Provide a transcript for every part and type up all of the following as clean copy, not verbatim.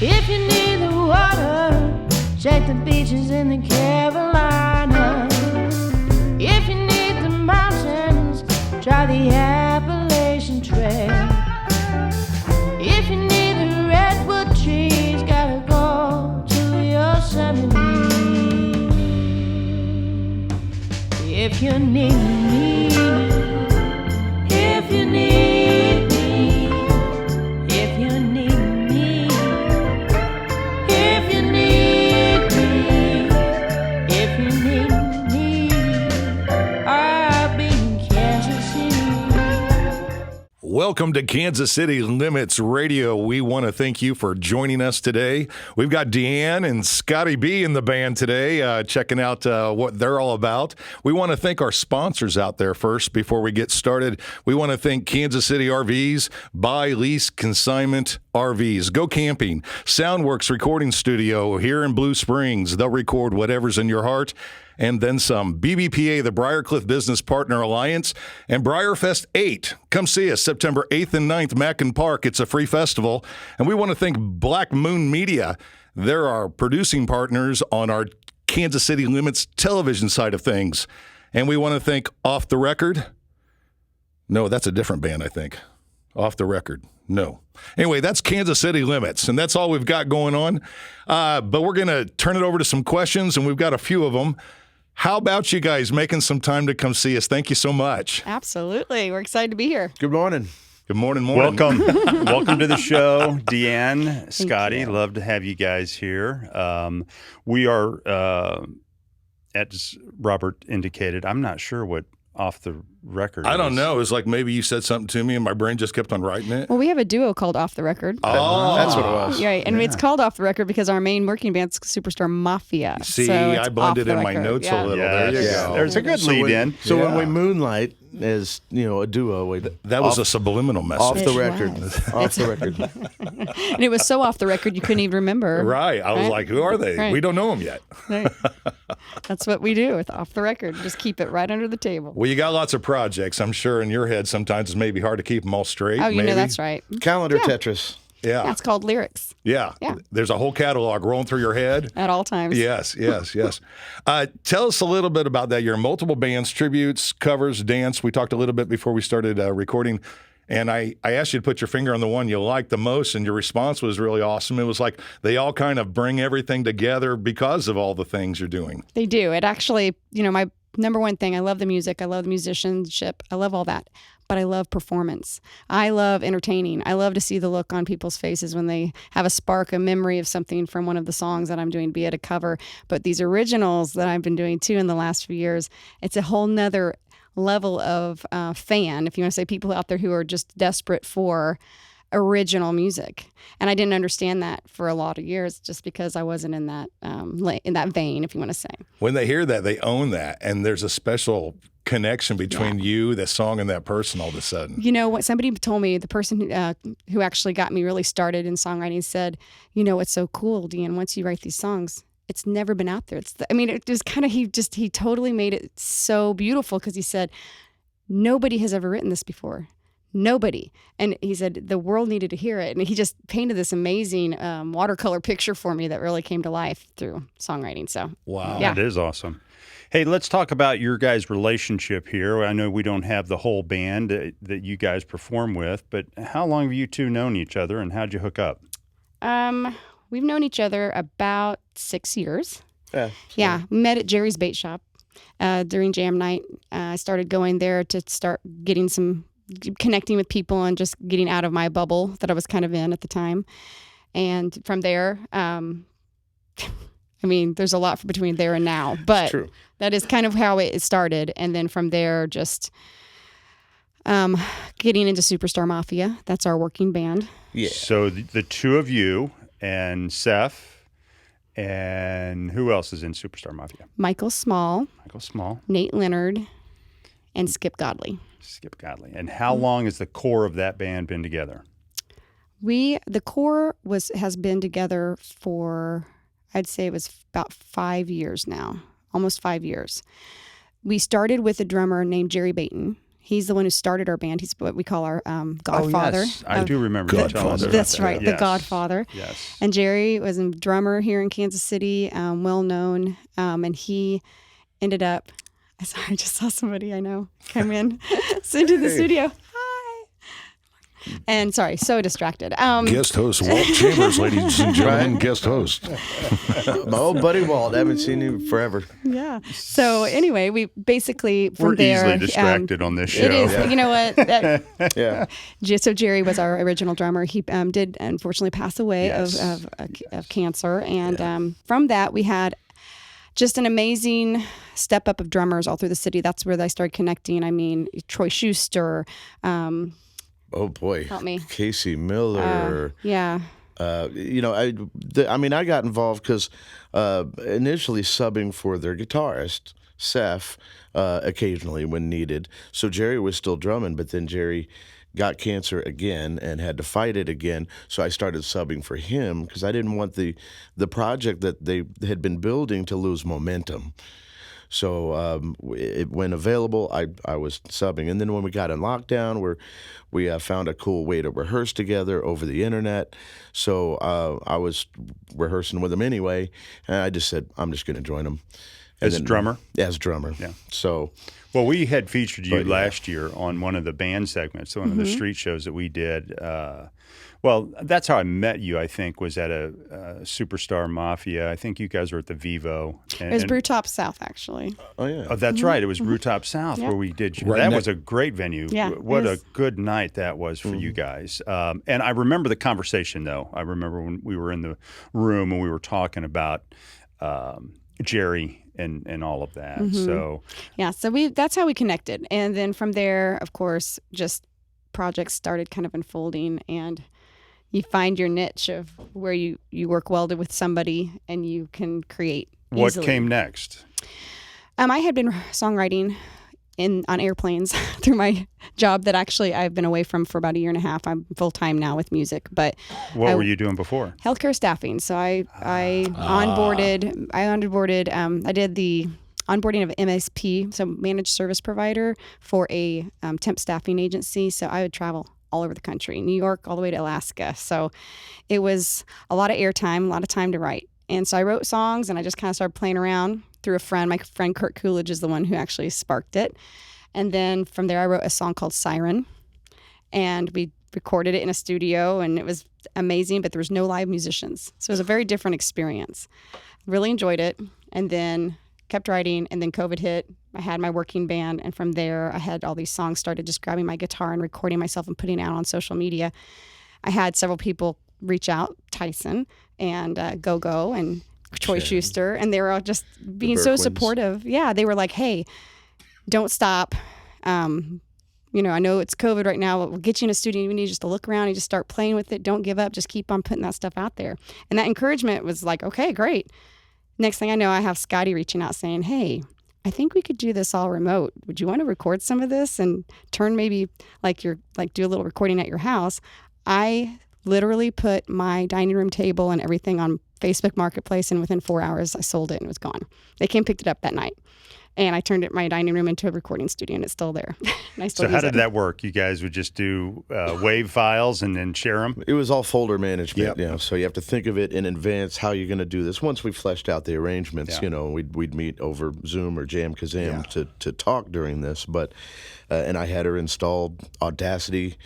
If you need the water, check the beaches in the Carolinas. If you need the mountains, try the Appalachian Trail. If you need the redwood trees, gotta go to Yosemite. If you need me, if you need me, if you need me, if you need me, if you need me, I'll be in Kansas City. Welcome to Kansas City Limits Radio. We want to thank you for joining us today. We've got Deann and Scotty B in the band today, checking out what they're all about. We want to thank our sponsors out there first before we get started. We want to thank Kansas City RVs, Buy, Lease, Consignment RVs, Go Camping, Soundworks Recording Studio here in Blue Springs. They'll record whatever's in your heart and then some. BBPA, the Briarcliff Business Partner Alliance, and Briarfest 8. Come see us September 8th and 9th, Mackin Park. It's a free festival. And we want to thank Black Moon Media. They're our producing partners on our Kansas City Limits television side of things. And we want to thank Off the Record. No, that's a different band, I think. Off the Record. No. Anyway, that's Kansas City Limits, and that's all we've got going on. But we're going to turn it over to some questions, and we've got a few of them. How about you guys making some time to come see us? Thank you so much. Absolutely. We're excited to be here. Good morning. Good morning. Welcome. Welcome to the show, Deann, Scotty. Love to have you guys here. We are, as Robert indicated, I'm not sure what Off the Record I don't know. It was like maybe you said something to me and my brain just kept on writing it. Well, we have a duo called Off the Record. Oh, That's what it was. Right, and it's called Off the Record because our main working band's Superstar Mafia. See, so I it's blended Off the in my Record. notes Yeah. a little. There you go. There's a good lead in. So when we Yeah. moonlight as a duo, That was a subliminal message. off the It record, was. off the record. And it was so off the record you couldn't even remember. Right. I was like, who are they? Right. We don't know them yet. Right. That's what we do with Off the Record. Just keep it right under the table. Well, you got lots of projects. I'm sure in your head sometimes it's maybe hard to keep them all straight. Oh, you maybe. know that's right. Calendar Tetris. Yeah. That's called lyrics Yeah. Yeah. There's a whole catalog rolling through your head. at all times. Yes. Tell us a little bit about that. Your multiple bands, tributes, covers, dance. We talked a little bit before we started recording, and I asked you to put your finger on the one you liked the most, and your response was really awesome. It was like they all kind of bring everything together because of all the things you're doing. They do. It actually, my number one thing, I love the music. I love the musicianship. I love all that. But I love performance. I love entertaining. I love to see the look on people's faces when they have a spark, a memory of something from one of the songs that I'm doing, be it a cover. But these originals that I've been doing too in the last few years, it's a whole nother level of fan, if you want to say, people out there who are just desperate for original music. And I didn't understand that for a lot of years just because I wasn't in that vein, if you want to say. When they hear that, they own that, and there's a special connection between you, the song, and that person all of a sudden. You know what? Somebody told me, the person who actually got me really started in songwriting said, what's so cool, Deann, once you write these songs, it's never been out there. It was kind of, he totally made it so beautiful because he said, nobody has ever written this before. Nobody. And he said the world needed to hear it. And he just painted this amazing watercolor picture for me that really came to life through songwriting. So, wow. Yeah. That is awesome. Hey, let's talk about your guys' relationship here. I know we don't have the whole band that you guys perform with, but how long have you two known each other, and how'd you hook up? We've known each other about 6 years. Yeah. We met at Jerry's Bait Shop during jam night. I started going there to start connecting with people and just getting out of my bubble that I was kind of in at the time. And from there, there's a lot between there and now, but that is kind of how it started. And then from there, just getting into Superstar Mafia. That's our working band. Yeah. So the two of you and Seth, and who else is in Superstar Mafia? Michael Small, Nate Leonard, and Skip Godley. And how long has the core of that band been together? The core has been together for, I'd say it was about 5 years now, almost 5 years. We started with a drummer named Jerry Baton, He's the one who started our band. He's what we call our godfather. Oh, yes. I do remember you telling us about That's that. right, Yes. the godfather. Yes. And Jerry was a drummer here in Kansas City, well known, and he ended up. Sorry, I just saw somebody I know come in into the studio. Hi. And sorry, so distracted. Guest host Walt Chambers, ladies and gentlemen, guest host. My old buddy Walt. I haven't seen you forever. Yeah. So anyway, we basically from We're there easily distracted on this show. It is. You know what? Yeah. So Jerry was our original drummer. He did unfortunately pass away Yes. of cancer, and from that we had just an amazing step up of drummers all through the city. That's where I started connecting. I mean, Troy Schuster. Oh boy. Help me. Casey Miller. Yeah. I got involved because initially subbing for their guitarist, Seth, occasionally when needed. So Jerry was still drumming, but then Jerry got cancer again and had to fight it again. So I started subbing for him because I didn't want the project that they had been building to lose momentum. So when available, I was subbing. And then when we got in lockdown, we found a cool way to rehearse together over the internet. So I was rehearsing with them anyway, and I just said, I'm just going to join them. As drummer? As drummer. Yeah. So... Well, we had featured you last year on one of the band segments, one of the street shows that we did. Well, that's how I met you, I think, was at a Superstar Mafia. I think you guys were at the Vivo. It was Brewtop South, actually. Oh, yeah. Oh, that's right. It was Brewtop South where we did. Right that was a great venue. Yeah, What a good night that was for you guys. And I remember the conversation, though. I remember when we were in the room and we were talking about Jerry and all of that. So that's how we connected. And then from there, of course, just projects started kind of unfolding, and you find your niche of where you work well with somebody and you can create easily. What came next? I had been songwriting on airplanes through my job that actually I've been away from for about a year and a half. I'm full-time now with music, but What were you doing before? Healthcare staffing. So I onboarded. I did the onboarding of MSP, so managed service provider for a temp staffing agency. So I would travel all over the country, New York all the way to Alaska. So it was a lot of airtime, a lot of time to write. And so I wrote songs, and I just kind of started playing around through a friend. My friend Kurt Coolidge is the one who actually sparked it. And then from there, I wrote a song called Siren, and we recorded it in a studio, and it was amazing, but there was no live musicians. So it was a very different experience. Really enjoyed it, and then kept writing, and then COVID hit. I had my working band, and from there, I had all these songs, started just grabbing my guitar and recording myself and putting it out on social media. I had several people reach out, Tyson and Go-Go and Troy Schuster, and they were all just being so supportive. Yeah, they were like, hey, don't stop. I know it's COVID right now, but we'll get you in a studio. We need just to look around and just start playing with it. Don't give up. Just keep on putting that stuff out there. And that encouragement was like, okay, great. Next thing I know, I have Scotty reaching out saying, hey, I think we could do this all remote. Would you want to record some of this and turn maybe do a little recording at your house? I literally put my dining room table and everything on Facebook Marketplace, and within 4 hours, I sold it and it was gone. They came and picked it up that night. And I turned my dining room into a recording studio, and it's still there. And I still So how did that work? You guys would just do WAV files and then share them? It was all folder management, so you have to think of it in advance how you're going to do this. Once we fleshed out the arrangements, we'd meet over Zoom or Jam Kazam to talk during this. But and I had her install Audacity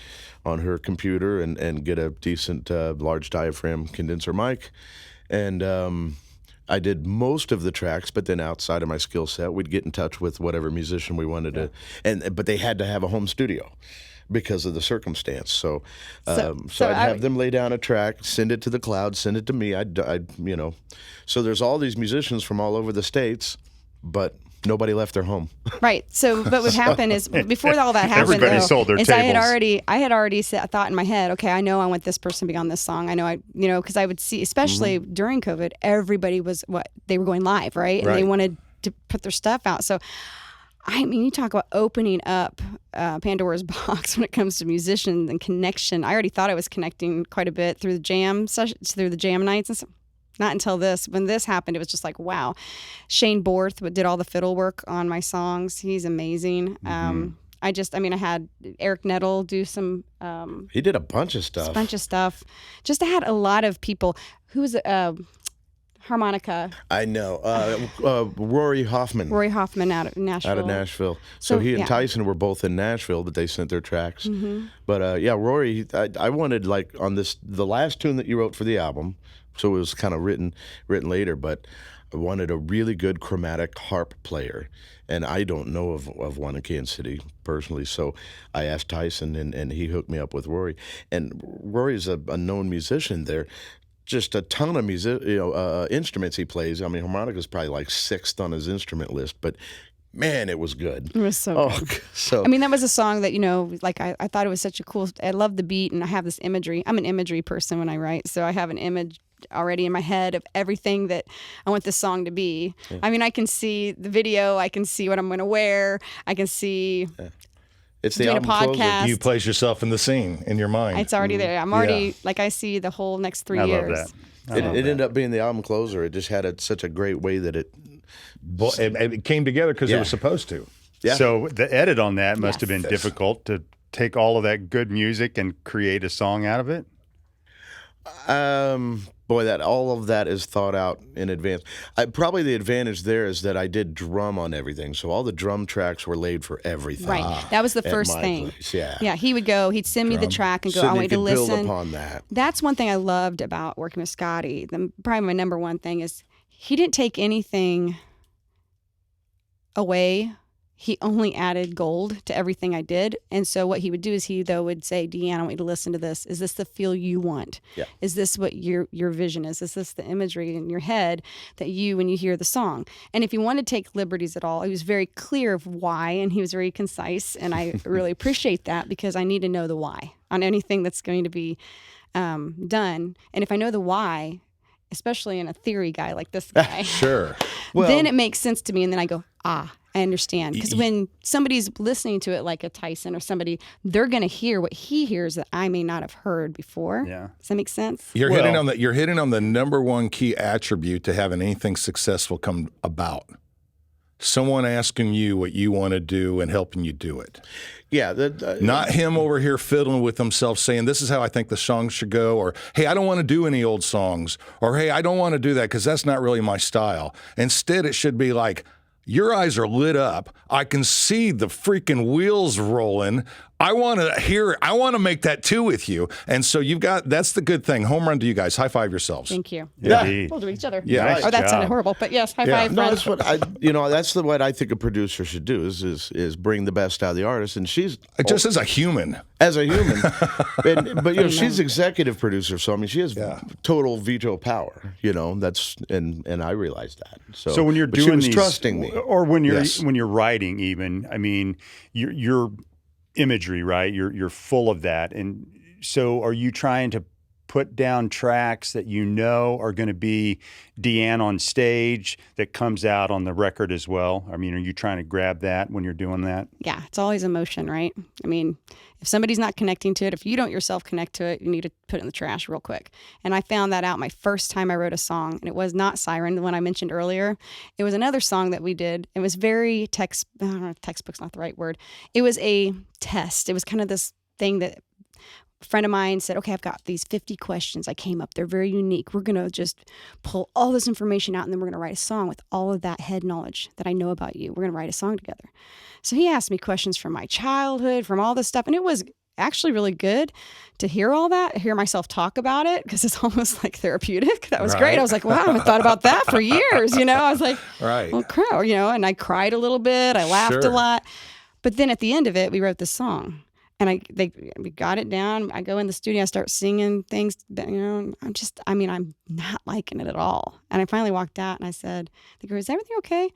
on her computer and get a decent large diaphragm condenser mic. And I did most of the tracks, but then outside of my skill set, we'd get in touch with whatever musician we wanted to, but they had to have a home studio because of the circumstance. So I'd have them lay down a track, send it to the cloud, send it to me. So there's all these musicians from all over the states, but nobody left their home. Right. So, but what happened is before all that happened, everybody sold their tables. I had already thought in my head, okay, I know I want this person to be on this song. I know because I would see, especially during COVID, everybody they were going live, right? And they wanted to put their stuff out. So, I mean, you talk about opening up Pandora's box when it comes to musicians and connection. I already thought I was connecting quite a bit through the jam sessions, through the jam nights and stuff. Not until when this happened, it was just like, wow. Shane Borth did all the fiddle work on my songs. He's amazing. I had Eric Nettle do some. He did a bunch of stuff. Just I had a lot of people. Who was harmonica? I know. Rory Hoffman. Out of Nashville. So he and Tyson were both in Nashville, but they sent their tracks. But Rory, I wanted, like, on the last tune that you wrote for the album, so it was kind of written later, but I wanted a really good chromatic harp player. And I don't know of one in Kansas City personally, so I asked Tyson, and he hooked me up with Rory. And Rory's a known musician there. Just a ton of instruments he plays. I mean, harmonica's probably like 6th on his instrument list, but man, it was good. It was so good. I mean, that was a song that, like I thought it was such a cool, I love the beat, and I have this imagery. I'm an imagery person when I write, so I have an image already in my head of everything that I want this song to be. Yeah. I mean, I can see the video, I can see what I'm going to wear, I can see it's the doing album a podcast. closer. You place yourself in the scene in your mind. It's already there. I'm already, like, I see the whole next 3 years. I love that. It ended up being the album closer. It just had such a great way that it came together because it was supposed to. Yeah. So the edit on that must have been difficult to take all of that good music and create a song out of it. Boy, all of that is thought out in advance. Probably the advantage there is that I did drum on everything, so all the drum tracks were laid for everything. Right, that was the first thing. Place. Yeah. He'd send me the track and go, so I want you to listen. Build upon that. That's one thing I loved about working with Scotty. Probably my number one thing is he didn't take anything away. He only added gold to everything I did. And so what he would do is he, though, would say, Deann, I want you to listen to this. Is this the feel you want? Yeah. Is this what your vision is? Is this the imagery in your head that when you hear the song? And if he wanted to take liberties at all, he was very clear of why, and he was very concise. And I really appreciate that, because I need to know the why on anything that's going to be done. And if I know the why, especially in a theory guy like this guy, Sure. Then it makes sense to me. And then I go, I understand. Because when somebody's listening to it, like a Tyson or somebody, they're going to hear what he hears that I may not have heard before. Yeah. Does that make sense? You're hitting on the number one key attribute to having anything successful come about. Someone asking you what you want to do and helping you do it. Yeah. Not him over here fiddling with himself saying, this is how I think the song should go, or, hey, I don't want to do any old songs, or, hey, I don't want to do that because that's not really my style. Instead, it should be like, your eyes are lit up. I can see the freaking wheels rolling. I want to hear it. I want to make that too with you. And so that's the good thing. Home run to you guys. High five yourselves. Thank you. Yeah. We'll do each other. Yeah. Nice that job. sounded horrible, but yes, high five. No, friends. that's what I think a producer should do is bring the best out of the artist. And she's Just as a human. As a human. But she's executive producer, so I mean she has total veto power, that's and I realize that. So when you're doing she was these, trusting me. or when you're writing, even, I mean, your imagery, right? You're full of that. And so are you trying to put down tracks that are going to be Deann on stage that comes out on the record as well? I mean, are you trying to grab that when you're doing that? Yeah, it's always emotion, right? I mean, if somebody's not connecting to it, if you don't yourself connect to it, you need to put it in the trash real quick. And I found that out my first time I wrote a song, and it was not Siren, the one I mentioned earlier. It was another song that we did. It was very textbook's not the right word. It was a test. It was kind of this thing that a friend of mine said, okay, I've got these 50 questions I came up. They're very unique. We're going to just pull all this information out, and then we're going to write a song with all of that head knowledge that I know about you. We're going to write a song together. So he asked me questions from my childhood, from all this stuff. And it was actually really good to hear all that, hear myself talk about it, because it's almost like therapeutic. That was great. I was like, wow, I haven't thought about that for years. I was like, well, crap, and I cried a little bit. I laughed a lot. But then at the end of it, we wrote this song. And we got it down. I go in the studio, I start singing things that, I'm not liking it at all. And I finally walked out and I said, the girl, is everything okay?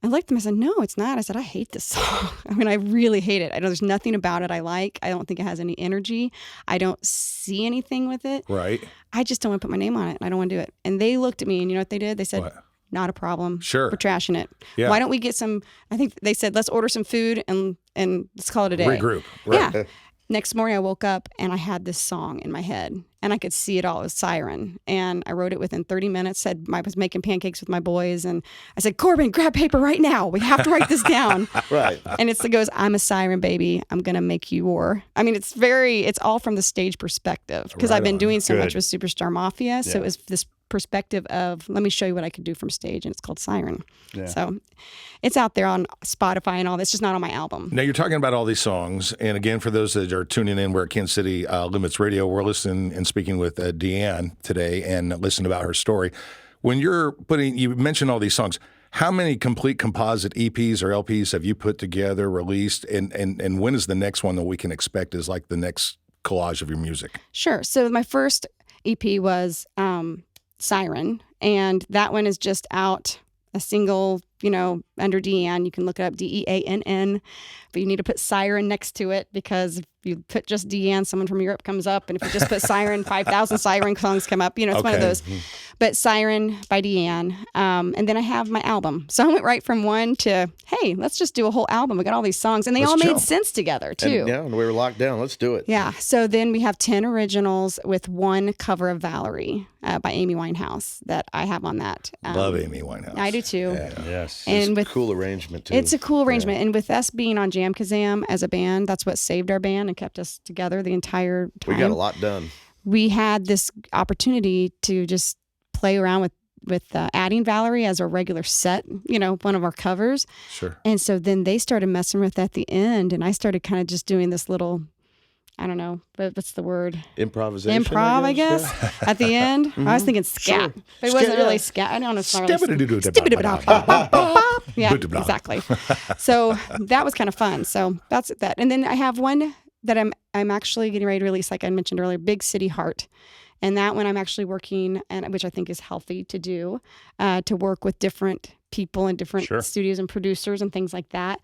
I looked at them, I said, no, it's not. I said, I hate this song. I mean, I really hate it. I know there's nothing about it I like. I don't think it has any energy. I don't see anything with it. Right. I just don't want to put my name on it. I don't want to do it. And they looked at me, and you know what they did? They said, what? Not a problem. Sure. We're trashing it. Yeah. Why don't we get some, I think they said, let's order some food and let's call it a day. Regroup. Right. Yeah. next morning I woke up and I had this song in my head and I could see it all. It was Siren. And I wrote it within 30 minutes. I was making pancakes with my boys and I said, Corbin, grab paper right now. We have to write this down. Right. And it goes, I'm a siren, baby. I'm going to make you war. I mean, it's all from the stage perspective because I've been doing so much with Superstar Mafia. So it was this perspective of, let me show you what I could do from stage. And it's called Siren. Yeah. So it's out there on Spotify and all this, just not on my album. Now you're talking about all these songs. And again, for those that are tuning in, we're at Kansas City Limits Radio. We're listening and speaking with Deann today and listening about her story. When you're you mentioned all these songs, how many complete composite EPs or LPs have you put together, released? And when is the next one that we can expect as like the next collage of your music? Sure. So my first EP was Siren, and that one is just out, a single, under Deann. You can look it up, Deann, but you need to put Siren next to it because if you put just Deann, someone from Europe comes up, and if you just put Siren, 5,000 Siren songs come up. It's one of those. But Siren by Deann, and then I have my album. So I went right from one to, hey, let's just do a whole album. We got all these songs, and they all made sense together too. And we were locked down. Let's do it. Yeah. So then we have 10 originals with one cover of Valerie by Amy Winehouse that I have on that. Love Amy Winehouse. I do too. Yeah. Yes. And it's a cool arrangement too. It's a cool arrangement. And with us being on Jam Kazam as a band, that's what saved our band and kept us together the entire time. We got a lot done. We had this opportunity to just play around with adding Valerie as a regular set, one of our covers. Sure. And so then they started messing with at the end, and I started kind of just doing this little, I don't know, what's the word? Improvisation. Improv, I guess. Yeah. At the end, I was thinking scat, but it wasn't really scat. I don't know. Yeah, exactly. So that was kind of fun. So that's that. And then I have one that I'm actually getting ready to release, like I mentioned earlier, Big City Heart. And that one I'm actually working, and which I think is healthy to do, to work with different people and different studios and producers and things like that.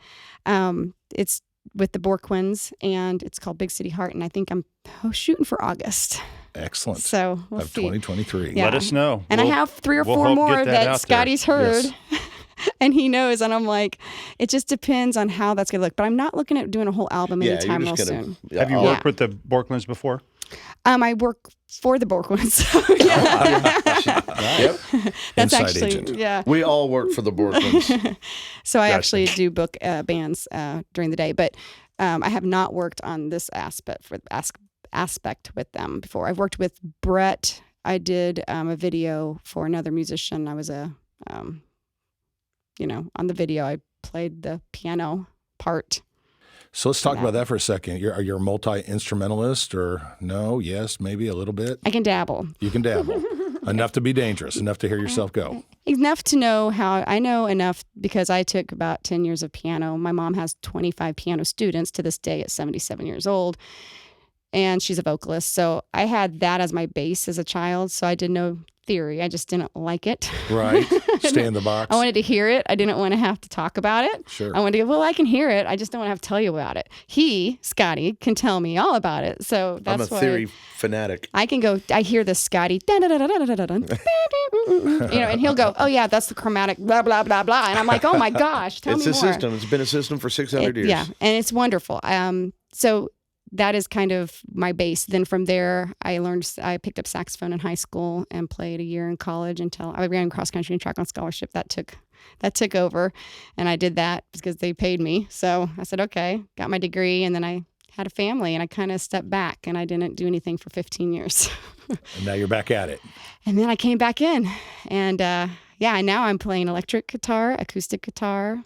It's with the Borquins, and it's called Big City Heart, and I think I'm shooting for August. Excellent. So we'll of see. 2023. Yeah. Let us know. And I have 3 or 4 more that Scotty's heard. Yes. And he knows, and I'm like, it just depends on how that's going to look. But I'm not looking at doing a whole album anytime real soon. Have you worked with the Borquins before? I work for the Borquins. Yep. That's Inside actually, agent. yeah. We all work for the Borquins. So I actually do book bands during the day, but I have not worked on this aspect with them before. I've worked with Brett. I did a video for another musician. I was on the video, I played the piano part. So let's talk about that for a second. You're a multi-instrumentalist, or no? Yes, maybe a little bit? I can dabble. You can dabble. Enough to be dangerous, enough to hear yourself go. Enough to know how, I know enough because I took about 10 years of piano. My mom has 25 piano students to this day at 77 years old, and she's a vocalist. So I had that as my base as a child, so I did no theory. I just didn't like it. Right. Stay in the box. I wanted to hear it. I didn't want to have to talk about it. Sure. I wanted to go, well, I can hear it. I just don't want to have to tell you about it. Scotty, can tell me all about it. So that's why. I'm a theory fanatic. I can go, I hear this Scotty, and he'll go, oh yeah, that's the chromatic, blah, blah, blah, blah. And I'm like, oh my gosh, tell me more. It's a system. It's been a system for 600 years. Yeah, and it's wonderful. So that is kind of my base. Then from there, I picked up saxophone in high school and played a year in college until I ran cross country and track on scholarship. That took over, and I did that because they paid me. So I said, okay, got my degree, and then I had a family, and I kind of stepped back, and I didn't do anything for 15 years. And now you're back at it. And then I came back in, and now I'm playing electric guitar, acoustic guitar.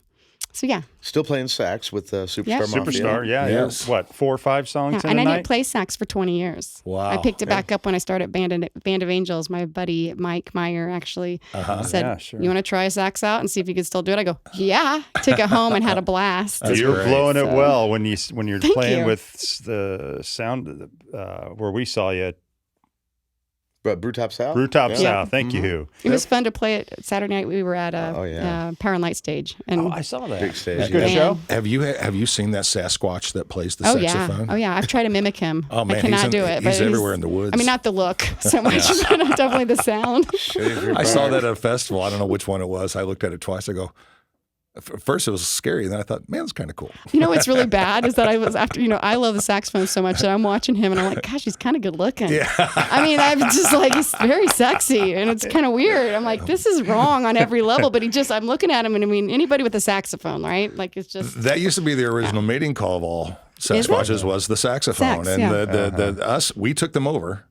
So yeah. Still playing sax with Superstar Mafia. Superstar, yeah. Yes. What, 4 or 5 songs in and a I night? didn't play sax for 20 years. Wow. I picked it back up when I started Band of Angels. My buddy Mike Meyer actually said, you want to try sax out and see if you could still do it? I go, yeah. Took it home and had a blast. You were blowing it well when you're playing you. with the sound where we saw you at Brewtop South? Brewtop South. Thank you. It was fun to play it Saturday night. We were at Power and Light stage. And I saw that. Big stage. Good show. Have you seen that Sasquatch that plays the saxophone? Oh yeah. I've tried to mimic him. Oh man, I cannot do it. He's everywhere in the woods. I mean, not the look so much, but definitely the sound. I saw that at a festival. I don't know which one it was. I looked at it twice. I go, First, it was scary, and then I thought, man, it's kind of cool. You know what's really bad is that I was after, I love the saxophone so much that I'm watching him and I'm like, gosh, he's kind of good looking. Yeah. I mean, I'm just like, he's very sexy and it's kind of weird. I'm like, this is wrong on every level, but I'm looking at him and I mean, anybody with a saxophone, right? Like it's just. That used to be the original mating call of all Sasquatches was the saxophone. Sax, and yeah. we took them over.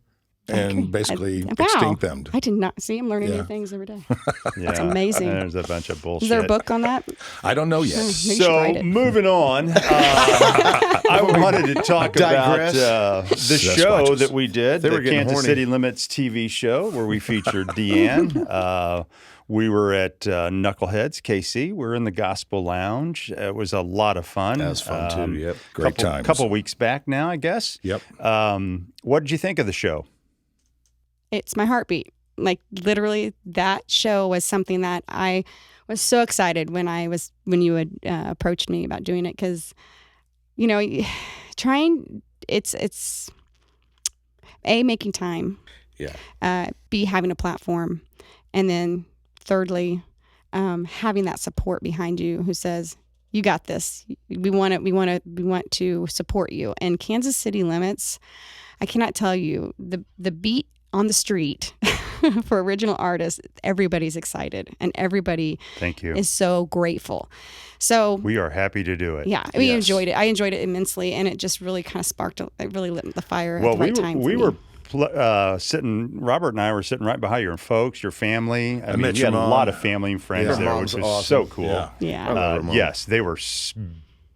And basically extinct them. I did not see. I'm learning new things every day. Yeah. That's amazing. There's a bunch of bullshit. Is there a book on that? I don't know yet. Maybe you should So write it. moving on, I wanted to talk about the show that we did, the Kansas City Limits TV show, where we featured Deann. We were at Knuckleheads, KC. We were in the Gospel Lounge. It was a lot of fun. That was fun too. Yep, great times. Couple weeks back now, I guess. Yep. What did you think of the show? It's my heartbeat. Like literally, that show was something that I was so excited when you had approached me about doing it because, it's A, making time. Yeah. B, having a platform, and then thirdly, having that support behind you who says, you got this. We want to support you. And Kansas City Limits, I cannot tell you the beat on the street for original artists, everybody's excited and everybody Thank you. is so grateful. So we are happy to do it. Yeah, we enjoyed it. I enjoyed it immensely, and it just really kind of sparked. It really lit the fire at the right time. We were sitting. Robert and I were sitting right behind your folks, your family. I mean, you had a lot of family and friends there, which was awesome. So cool. Yeah. Yes, they were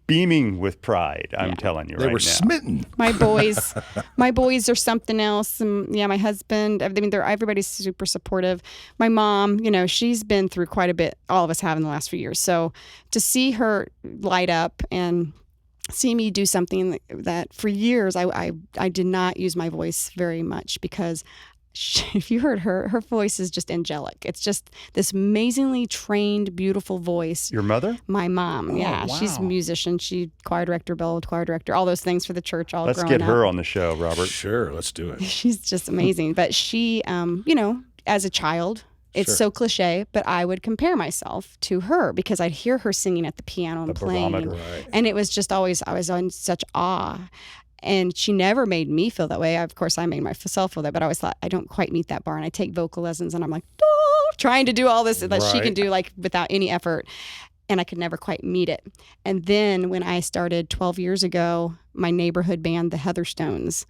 beaming with pride. I'm telling you, they were smitten. My boys are something else. And my husband. I mean, everybody's super supportive. My mom, she's been through quite a bit. All of us have in the last few years. So to see her light up and see me do something that for years I did not use my voice very much because if you heard her voice is just angelic. It's just this amazingly trained, beautiful voice. Your mother? My mom, wow. She's a musician. She choir director, bell choir director, all those things for the church. Let's get her on the show, Robert. Sure, let's do it. She's just amazing. But she, as a child, it's so cliche, but I would compare myself to her because I'd hear her singing at the piano and playing. Right. And it was just always, I was in such awe. And she never made me feel that way. Of course, I made myself feel that, but I always thought, I don't quite meet that bar. And I take vocal lessons and I'm like, trying to do all this that she can do like without any effort. And I could never quite meet it. And then when I started 12 years ago, my neighborhood band, the Heatherstones,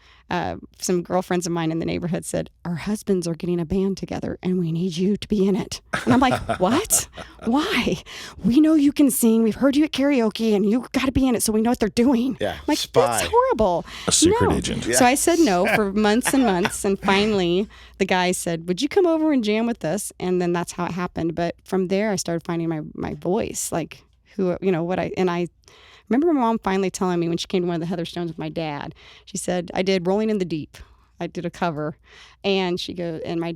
some girlfriends of mine in the neighborhood said, our husbands are getting a band together and we need you to be in it. And I'm like, what? Why? We know you can sing. We've heard you at karaoke and you got to be in it so we know what they're doing. Yeah, I'm like, spy. that's horrible. A secret agent. So I said no for months and months. And finally, the guy said, would you come over and jam with us? And then that's how it happened. But from there, I started finding my voice, like I remember my mom finally telling me when she came to one of the Heatherstones with my dad, she said, I did Rolling in the Deep. I did a cover. And she goes, and my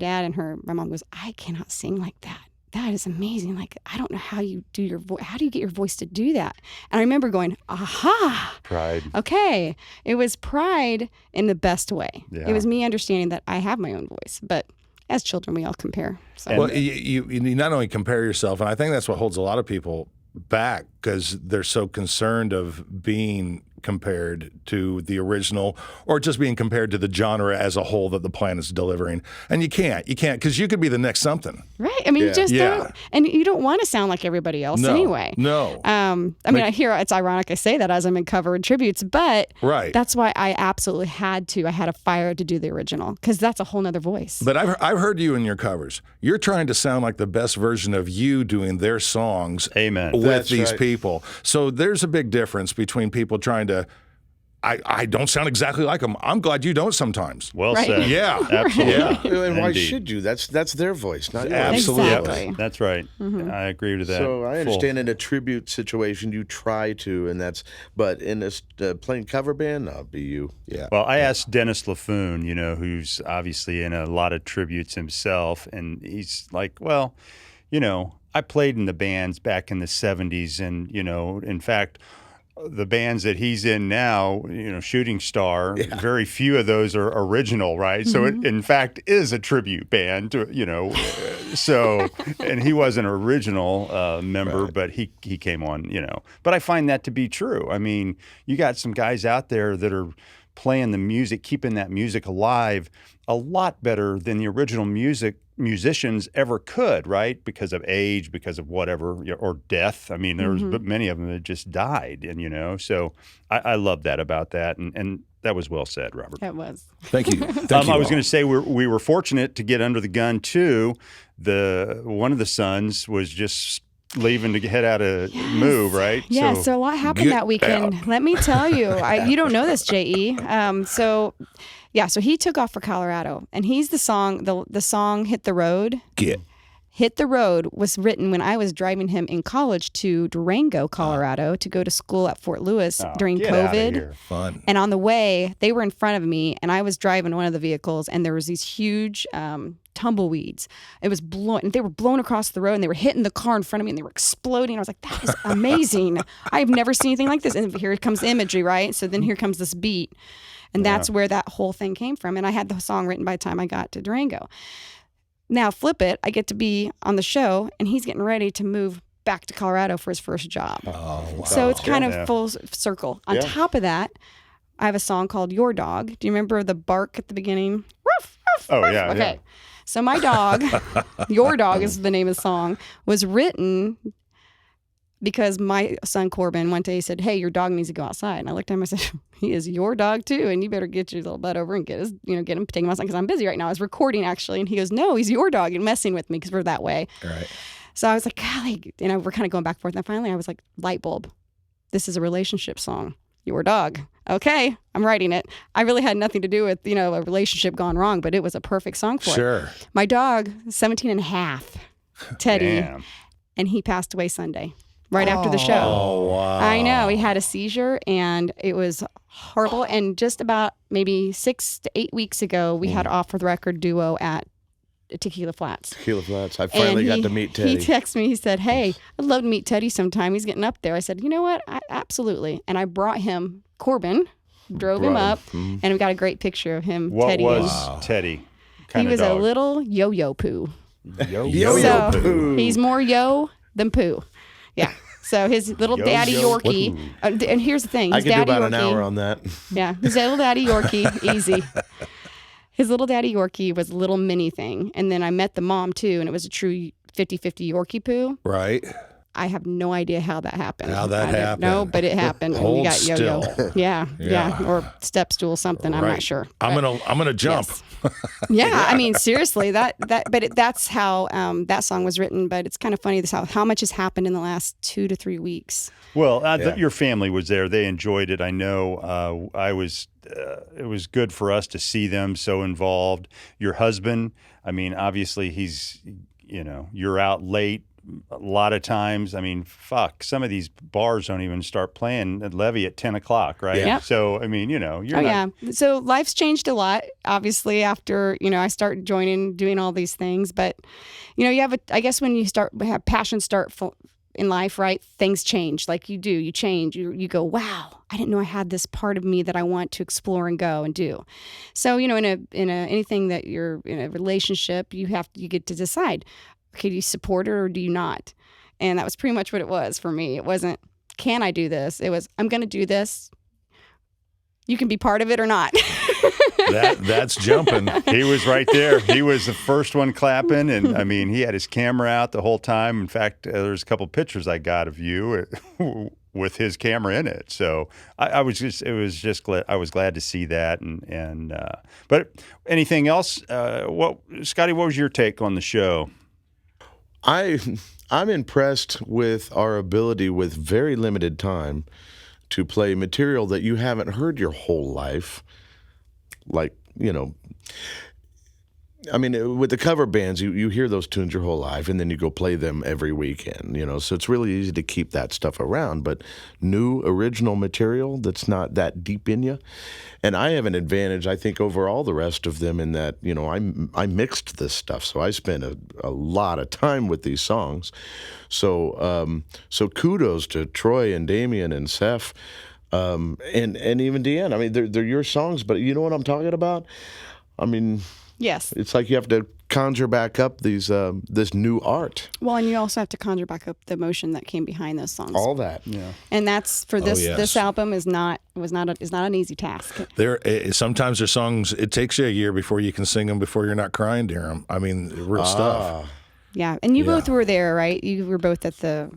mom goes, I cannot sing like that. That is amazing. Like, I don't know how you do your voice. How do you get your voice to do that? And I remember going, aha. Pride. Okay. It was pride in the best way. Yeah. It was me understanding that I have my own voice. But as children, we all compare. So. Well, you not only compare yourself, and I think that's what holds a lot of people back because they're so concerned of being compared to the original or just being compared to the genre as a whole that the planet's delivering. And you can't because you could be the next something. Right. I mean, you just don't, and you don't want to sound like everybody else anyway. No. I mean, I hear it's ironic I say that as I'm in cover and tributes, but that's why I absolutely had a fire to do the original because that's a whole nother voice. But I've heard you in your covers. You're trying to sound like the best version of you doing their songs. Amen. With That's these right. people. So there's a big difference between people trying to I don't sound exactly like them. I'm glad you don't sometimes. Well Right. said. Yeah. Absolutely. Yeah. And why Indeed. should you? That's their voice, not yours. Absolutely. Exactly. That's right. I agree with that. So I understand Full. in a tribute situation you try to, but in this playing cover band, no, be you. Yeah. Well, I asked Dennis LaFoon, who's obviously in a lot of tributes himself, and he's like, well, I played in the bands back in the 70s, and, in fact, the bands that he's in now, Shooting Star, very few of those are original, right? So it, in fact, is a tribute band to, so, and he was an original member, but he came on, But I find that to be true. I mean, you got some guys out there that are playing the music, keeping that music alive a lot better than the original musicians ever could, right? Because of age, because of whatever, or death. I mean, there's many of them that just died, and so I love that about that, and that was well said, Robert. That was. Thank you. Thank you. I was going to say we were fortunate to get under the gun too. One of the sons was just leaving to head out to move, right? Yeah, so a lot happened that weekend. Let me tell you. You don't know this, J.E. So he took off for Colorado, and he's the song Hit the Road. Hit the Road was written when I was driving him in college to Durango, Colorado, to go to school at Fort Lewis during COVID. Fun. And on the way, they were in front of me, and I was driving one of the vehicles, and there was these huge tumbleweeds. It was blowing, they were blown across the road, and they were hitting the car in front of me, and they were exploding. I was like, that is amazing. I've never seen anything like this. And here comes imagery, right? So then here comes this beat. And that's where that whole thing came from. And I had the song written by the time I got to Durango. Now, flip it, I get to be on the show, and he's getting ready to move back to Colorado for his first job. Oh, wow. So it's kind of full circle. On top of that, I have a song called Your Dog. Do you remember the bark at the beginning? Ruff, ruff, oh, ruff. yeah. Okay. Yeah. So my dog, Your Dog is the name of the song, was written because my son Corbin one day said, "Hey, your dog needs to go outside." And I looked at him, I said, "He is your dog too, and you better get your little butt over and get him, take him outside because I'm busy right now." I was recording actually, and he goes, "No, he's your dog," and messing with me because we're that way. Right. So I was like, golly, we're kind of going back and forth. And finally I was like, light bulb. This is a relationship song. Your dog. Okay, I'm writing it. I really had nothing to do with, a relationship gone wrong, but it was a perfect song for it. Sure. My dog, 17 and a half, Teddy, Damn. and he passed away Sunday. Right after the show. Oh, wow. I know. He had a seizure, and it was horrible. And just about maybe 6 to 8 weeks ago, we had off-the-record duo at Tequila Flats. Tequila Flats. I finally got to meet Teddy. He texted me. He said, "Hey, I'd love to meet Teddy sometime. He's getting up there." I said, "You know what? Absolutely." And I brought him Corbin, drove him up, and we got a great picture of him, What Teddy. was Teddy? He was dog? a little yo-yo poo. Yo-yo So poo. he's more yo than poo. Yeah. So his little daddy Yorkie, and here's the thing. I His could do daddy about Yorkie, an hour on that. Yeah, his little daddy Yorkie, easy. His little daddy Yorkie was a little mini thing. And then I met the mom too, and it was a true 50-50 Yorkie poo. Right. I have no idea how that happened. How that happened. No, but it happened. And we Hold got yo-yo. still. Yeah. Or step stool, something. I'm not sure. I'm gonna jump. Yes. Yeah, I mean, seriously, that's how that song was written. But it's kind of funny how much has happened in the last 2 to 3 weeks. Well, your family was there. They enjoyed it. I know. It was good for us to see them so involved. Your husband, I mean, obviously he's, you're out late a lot of times. I mean, some of these bars don't even start playing at Levy at 10 o'clock, right? Yeah. So, I mean, you're not. Yeah. So life's changed a lot, obviously, after, I start doing all these things. But, you have I guess when you have passion in life, right? Things change. Like you do, you change. You go, wow, I didn't know I had this part of me that I want to explore and go and do. So, in anything that you're in a relationship, you get to decide. Okay, do you support her or do you not? And that was pretty much what it was for me. It wasn't, can I do this? It was, I'm going to do this. You can be part of it or not. That's jumping. He was right there. He was the first one clapping, and I mean, he had his camera out the whole time. In fact, there's a couple pictures I got of you with his camera in it. So I was glad to see that. But anything else? Scotty, what was your take on the show? I'm impressed with our ability with very limited time to play material that you haven't heard your whole life. Like, I mean, with the cover bands, you hear those tunes your whole life, and then you go play them every weekend, so it's really easy to keep that stuff around. But new original material that's not that deep in you. And I have an advantage, I think, over all the rest of them in that, I mixed this stuff, so I spent a lot of time with these songs. So kudos to Troy and Damien and Seth, and even Deann. I mean, they're your songs, but you know what I'm talking about? I mean... Yes. It's like you have to conjure back up this new art. Well, and you also have to conjure back up the emotion that came behind those songs. All that. Yeah. And that's for this yes. this album is not an easy task. Sometimes there's songs, it takes you a year before you can sing them before you're not crying during them. I mean, real stuff. Yeah. And you both were there, right? You were both at the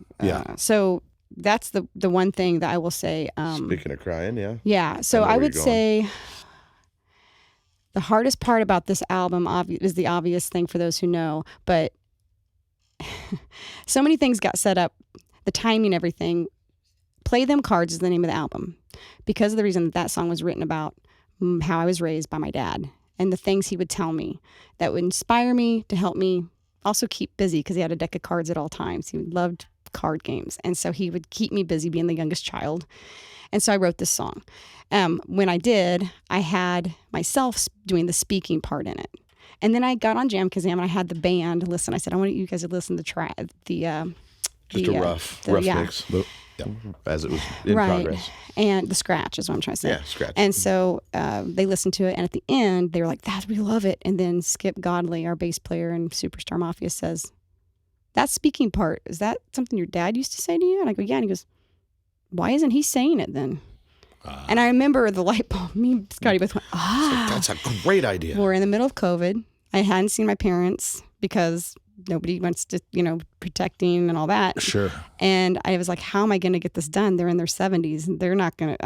so that's the one thing that I will say. Speaking of crying, yeah. Yeah. So I would say the hardest part about this album is the obvious thing for those who know, but so many things got set up, the timing, everything. Play Them Cards is the name of the album because of the reason that song was written about how I was raised by my dad and the things he would tell me that would inspire me to help me also keep busy because he had a deck of cards at all times. He loved card games. And so he would keep me busy being the youngest child. And so I wrote this song. When I did, I had myself doing the speaking part in it. And then I got on Jam Kazam and I had the band listen. I said, I want you guys to listen to Just a rough mix. As it was in progress. And the scratch is what I'm trying to say. Yeah, scratch. And so they listened to it. And at the end, they were like, we love it. And then Skip Godley, our bass player in Superstar Mafia, says, that speaking part, is that something your dad used to say to you? And I go, yeah. And he goes, why isn't he saying it then? And I remember the light bulb, me and Scotty both went, That's a great idea. We're in the middle of COVID. I hadn't seen my parents because nobody wants to, protecting and all that. Sure. And I was like, how am I going to get this done? They're in their 70s. They're not going to,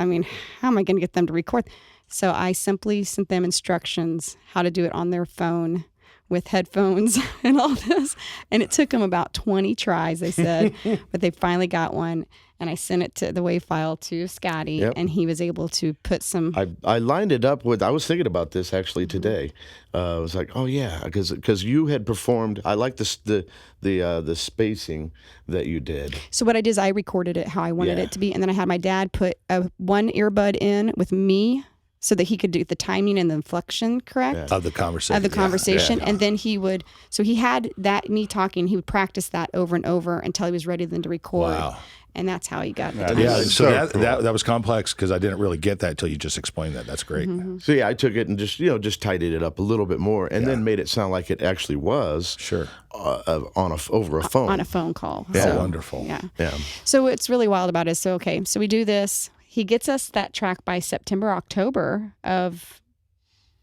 how am I going to get them to record? So I simply sent them instructions how to do it on their phone with headphones and all this. And it took them about 20 tries, they said, but they finally got one. And I sent it to the WAV file to Scotty, and he was able to put some... I lined it up with... I was thinking about this actually today. I was like, oh yeah, because you had performed... I like the spacing that you did. So what I did is I recorded it how I wanted it to be, and then I had my dad put one earbud in with me so that he could do the timing and the inflection correct. Of the conversation. And then he would... So he had that, me talking, he would practice that over and over until he was ready then to record. Wow. And that's how he got the Yeah, timing. so that was complex because I didn't really get that until you just explained that. That's great. Mm-hmm. So yeah, I took it and just tidied it up a little bit more, and then made it sound like it actually was. Sure. Over a phone. On a phone call. Yeah, So, wonderful. Yeah. So what's really wild about it is, so we do this. He gets us that track by September, October of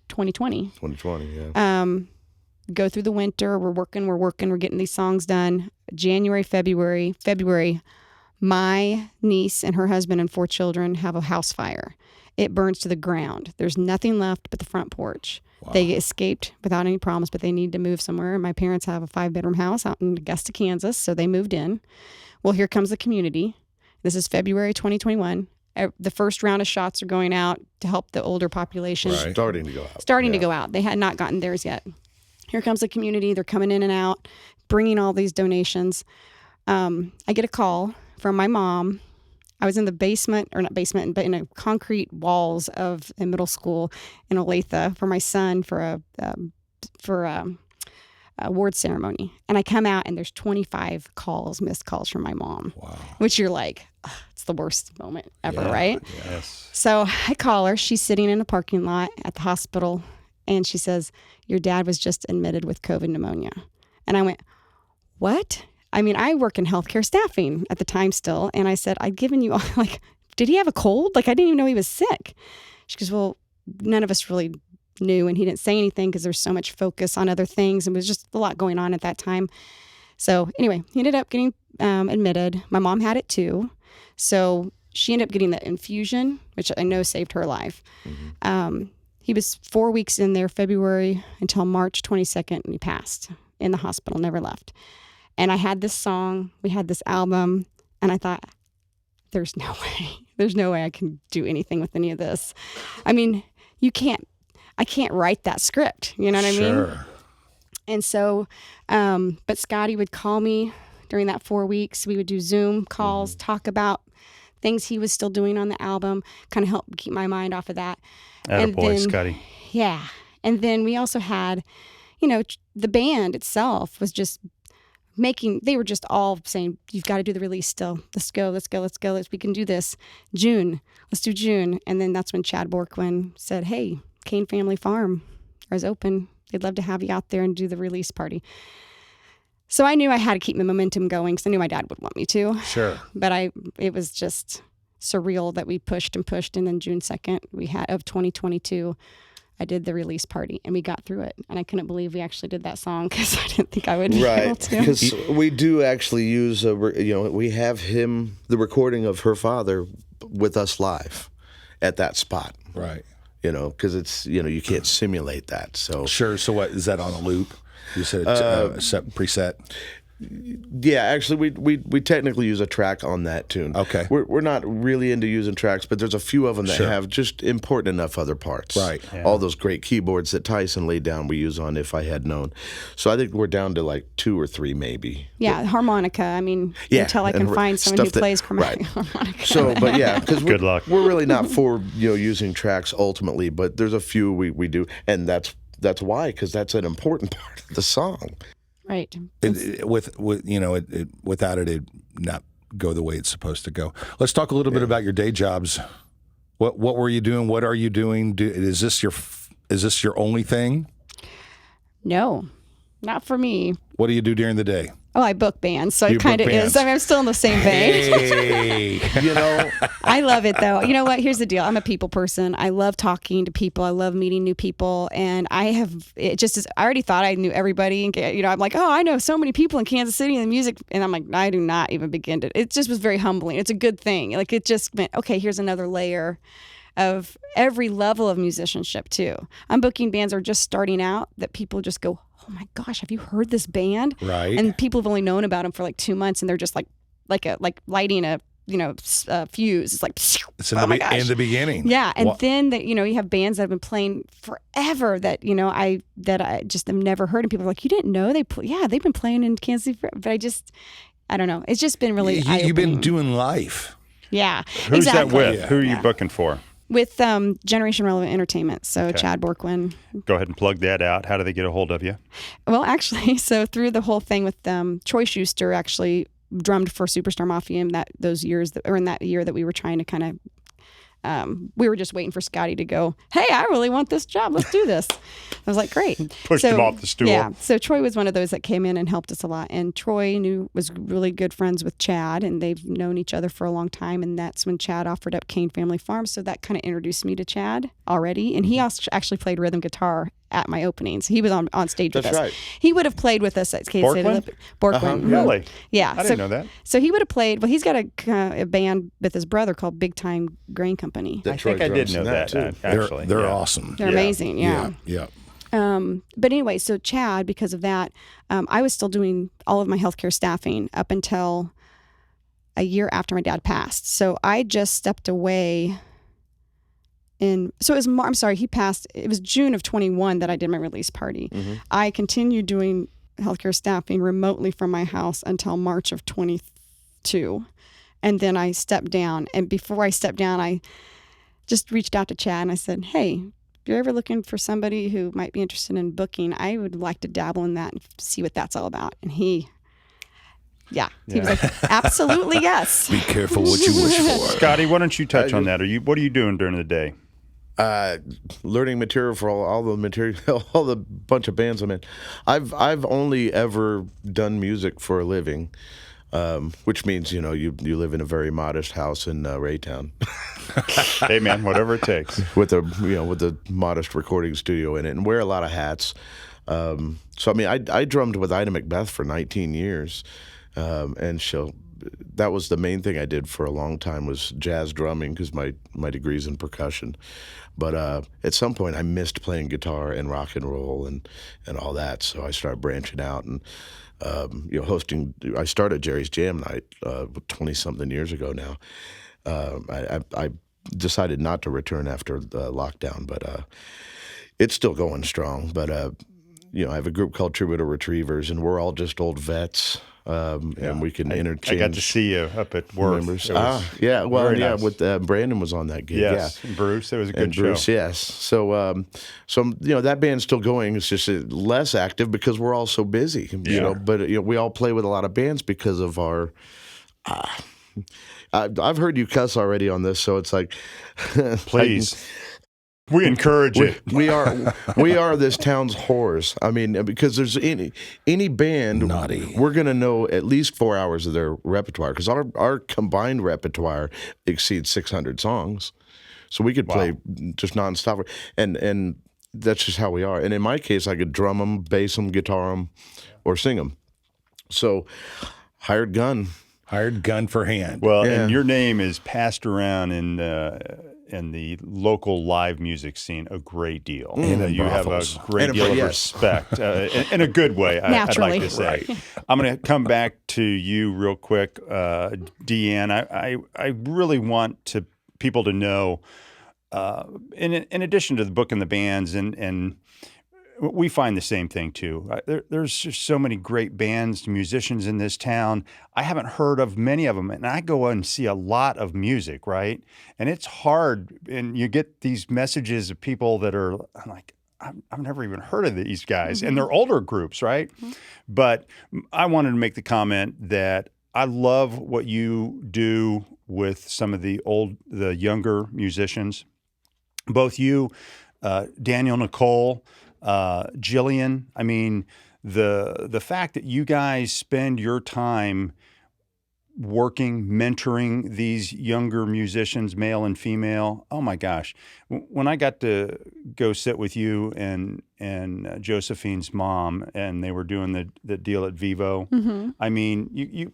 2020. 2020, yeah. Go through the winter. We're working. We're getting these songs done. January, February. My niece and her husband and 4 children have a house fire. It burns to the ground. There's nothing left but the front porch. Wow. They escaped without any problems, but they need to move somewhere. My parents have a 5-bedroom house out in Augusta, Kansas, so they moved in. Well, here comes the community. This is February 2021. The first round of shots are going out to help the older population. Right. Starting to go out. To go out. They had not gotten theirs yet. Here comes the community. They're coming in and out, bringing all these donations. I get a call from my mom. I was in the basement, or not basement, but in a concrete walls of a middle school in Olathe for my son for a award ceremony. And I come out and there's 25 missed calls from my mom. Wow. Which you're like, it's the worst moment ever, right? Yes. So I call her. She's sitting in a parking lot at the hospital, and she says, your dad was just admitted with COVID pneumonia. And I went, what? I work in healthcare staffing at the time still. And I said, I'd given you all, did he have a cold? I didn't even know he was sick. She goes, well, none of us really knew. And he didn't say anything because there's so much focus on other things. And it was just a lot going on at that time. So anyway, he ended up getting admitted. My mom had it too. So she ended up getting the infusion, which I know saved her life. Mm-hmm. He was 4 weeks in there, February until March 22nd, and he passed in the hospital, never left. And I had this song, we had this album, and I thought, there's no way I can do anything with any of this. I can't write that script, you know what I mean? And so, but Scotty would call me during that 4 weeks. We would do Zoom calls, talk about things he was still doing on the album, kind of help keep my mind off of that. Attaboy, Scotty. Yeah. And then we also had, the band itself was just they were just all saying, you've got to do the release still. Let's go. We can do this. June. Let's do June. And then that's when Chad Borquin said, hey, Kane Family Farm is open. They'd love to have you out there and do the release party. So I knew I had to keep my momentum going because I knew my dad would want me to. Sure. But it was just surreal that we pushed. And then June 2nd, of 2022, I did the release party and we got through it. And I couldn't believe we actually did that song because I didn't think I would be able to. Because we do actually use, we have the recording of her father with us live at that spot. Right. Because it's, you can't simulate that. So Sure. So what, is that on a loop? You said it's preset? Yeah, actually, we technically use a track on that tune. Okay. We're not really into using tracks, but there's a few of them that have just important enough other parts. Right. Yeah. All those great keyboards that Tyson laid down we use on If I Had Known. So I think we're down to like 2 or 3 maybe. Yeah, harmonica. I mean, until I can find someone who plays harmonica. So, but yeah, because Good luck. We're really not for using tracks ultimately, but there's a few we do, and that's why, because that's an important part of the song. Right. Without it not go the way it's supposed to go. Let's talk a little bit about your day jobs. What were you doing? What are you doing? Is this your only thing? No, not for me. What do you do during the day? Oh, I book bands, so it kind of is. I mean, I'm still in the same vein. Hey. I love it though. You know what? Here's the deal. I'm a people person. I love talking to people. I love meeting new people, and I already thought I knew everybody. And I'm like, oh, I know so many people in Kansas City and the music, and I'm like, I do not even begin to. It just was very humbling. It's a good thing. Like it just meant, okay, here's another layer of every level of musicianship too. I'm booking bands that are just starting out that people just go, oh my gosh, have you heard this band? Right. And people have only known about them for like 2 months, and they're just like lighting a fuse. It's like, it's in the beginning. Yeah, and then you have bands that have been playing forever that I just have never heard, and people are like, you didn't know they've been playing in Kansas City forever. But I don't know. It's just been really eye-opening. You've been doing life. Yeah. Who's exactly. that with? Yeah. Who are you booking for? With Generation Relevant Entertainment, so Chad Borquin. Go ahead and plug that out. How do they get a hold of you? Well, actually, so through the whole thing with Troy Schuster actually drummed for Superstar Mafia in that year that we were trying to kind of we were just waiting for Scotty to go, hey, I really want this job. Let's do this. I was like, great. Pushed him off the stool. Yeah. So Troy was one of those that came in and helped us a lot. And Troy was really good friends with Chad, and they've known each other for a long time. And that's when Chad offered up Kane Family Farm. So that kind of introduced me to Chad already. And he also actually played rhythm guitar at my openings. He was on stage with us. That's right. He would have played with us at KClocallivemusic. Borquin. Really? Yeah. I didn't know that. So he would have played. Well, he's got a band with his brother called Big Time Grain Company. I think I did know that too. actually. They're awesome. They're amazing. Yeah. Yeah. But anyway, so Chad, because of that, I was still doing all of my healthcare staffing up until a year after my dad passed. So I just stepped away. So it was, he passed, it was June of 21 that I did my release party. Mm-hmm. I continued doing healthcare staffing remotely from my house until March of 22. And then I stepped down. And before I stepped down, I just reached out to Chad and I said, hey, if you're ever looking for somebody who might be interested in booking, I would like to dabble in that and see what that's all about. And he was like, absolutely yes. Be careful what you wish for. Scotty, why don't you touch on that? What are you doing during the day? Learning material for all the material, all the bunch of bands I'm in. I've only ever done music for a living, which means you live in a very modest house in Raytown. Hey man, whatever it takes. with a modest recording studio in it, and wear a lot of hats. So I mean, I drummed with Ida Macbeth for 19 years, and that was the main thing I did for a long time was jazz drumming because my degree's in percussion. But at some point I missed playing guitar and rock and roll and all that, so I started branching out and hosting. I started Jerry's Jam Night 20-something years ago now. I decided not to return after the lockdown, but it's still going strong. But I have a group called Troubadour Retrievers, and we're all just old vets. And we can interchange. I got to see you up at Worth. Members. Yeah. Well, yeah. Nice. With Brandon was on that gig. Yes, yeah. And Bruce. It was a good and show. Bruce, yes. So, that band's still going. It's just less active because we're all so busy. You know, but we all play with a lot of bands because of our. I've heard you cuss already on this, so it's like, please. We encourage it. We are this town's whores. I mean, because there's any band, naughty, we're gonna know at least 4 hours of their repertoire because our combined repertoire exceeds 600 songs, so we could play just nonstop. And that's just how we are. And in my case, I could drum them, bass them, guitar them, or sing them. So, hired gun for hand. Well, and your name is passed around in the local live music scene a great deal. And you have a great deal of respect in a good way, I'd like to say. Right. I'm going to come back to you real quick, Deann. I really want people to know, in addition to the book and the bands, and we find the same thing too. There's just so many great bands, musicians in this town. I haven't heard of many of them, and I go and see a lot of music, right? And it's hard, and you get these messages of people that are like, I've never even heard of these guys, and they're older groups, right? But I wanted to make the comment that I love what you do with some of the younger musicians. Both you, Daniel, Nicole, Jillian. I mean, the fact that you guys spend your time working, mentoring these younger musicians, male and female. Oh my gosh. When I got to go sit with you and Josephine's mom, and they were doing the deal at Vivo, I mean, you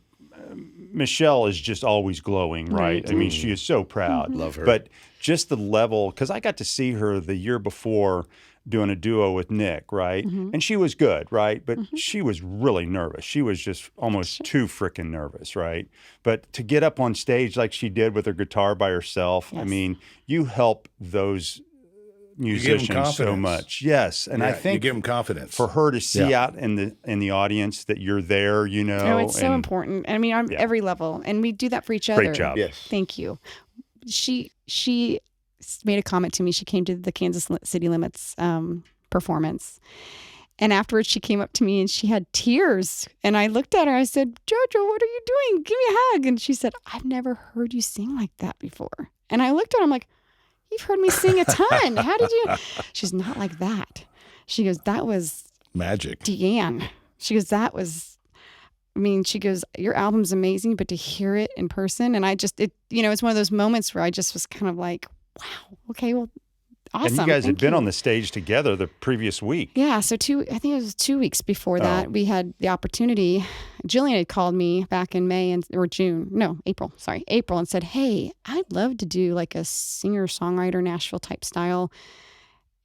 Michelle is just always glowing, right? I mean, she is so proud. Love her. But just the level, because I got to see her the year before doing a duo with Nick, right? And she was good, right? But she was really nervous. She was just almost too freaking nervous, right? But to get up on stage like she did with her guitar by herself, I mean, you help those musicians so much. Yes. And I think you give them confidence. For her to see out in the audience that you're there, you know. No, it's so important. I mean, on every level. And we do that for each other. Great job. Yes. Thank you. She made a comment to me. She came to the Kansas City Limits performance. And afterwards, she came up to me and she had tears. And I looked at her. I said, Jojo, what are you doing? Give me a hug. And she said, I've never heard you sing like that before. And I looked at her. I'm like, you've heard me sing a ton. How did you? She's not like that. She goes, that was magic. Deann. She goes, she goes, your album's amazing, but to hear it in person. And it's one of those moments where I just was kind of like, wow, okay, well, awesome. And you guys had been on the stage together the previous week. Yeah, so I think it was 2 weeks before that, we had the opportunity. Jillian had called me back in April, and said, hey, I'd love to do like a singer-songwriter Nashville type style.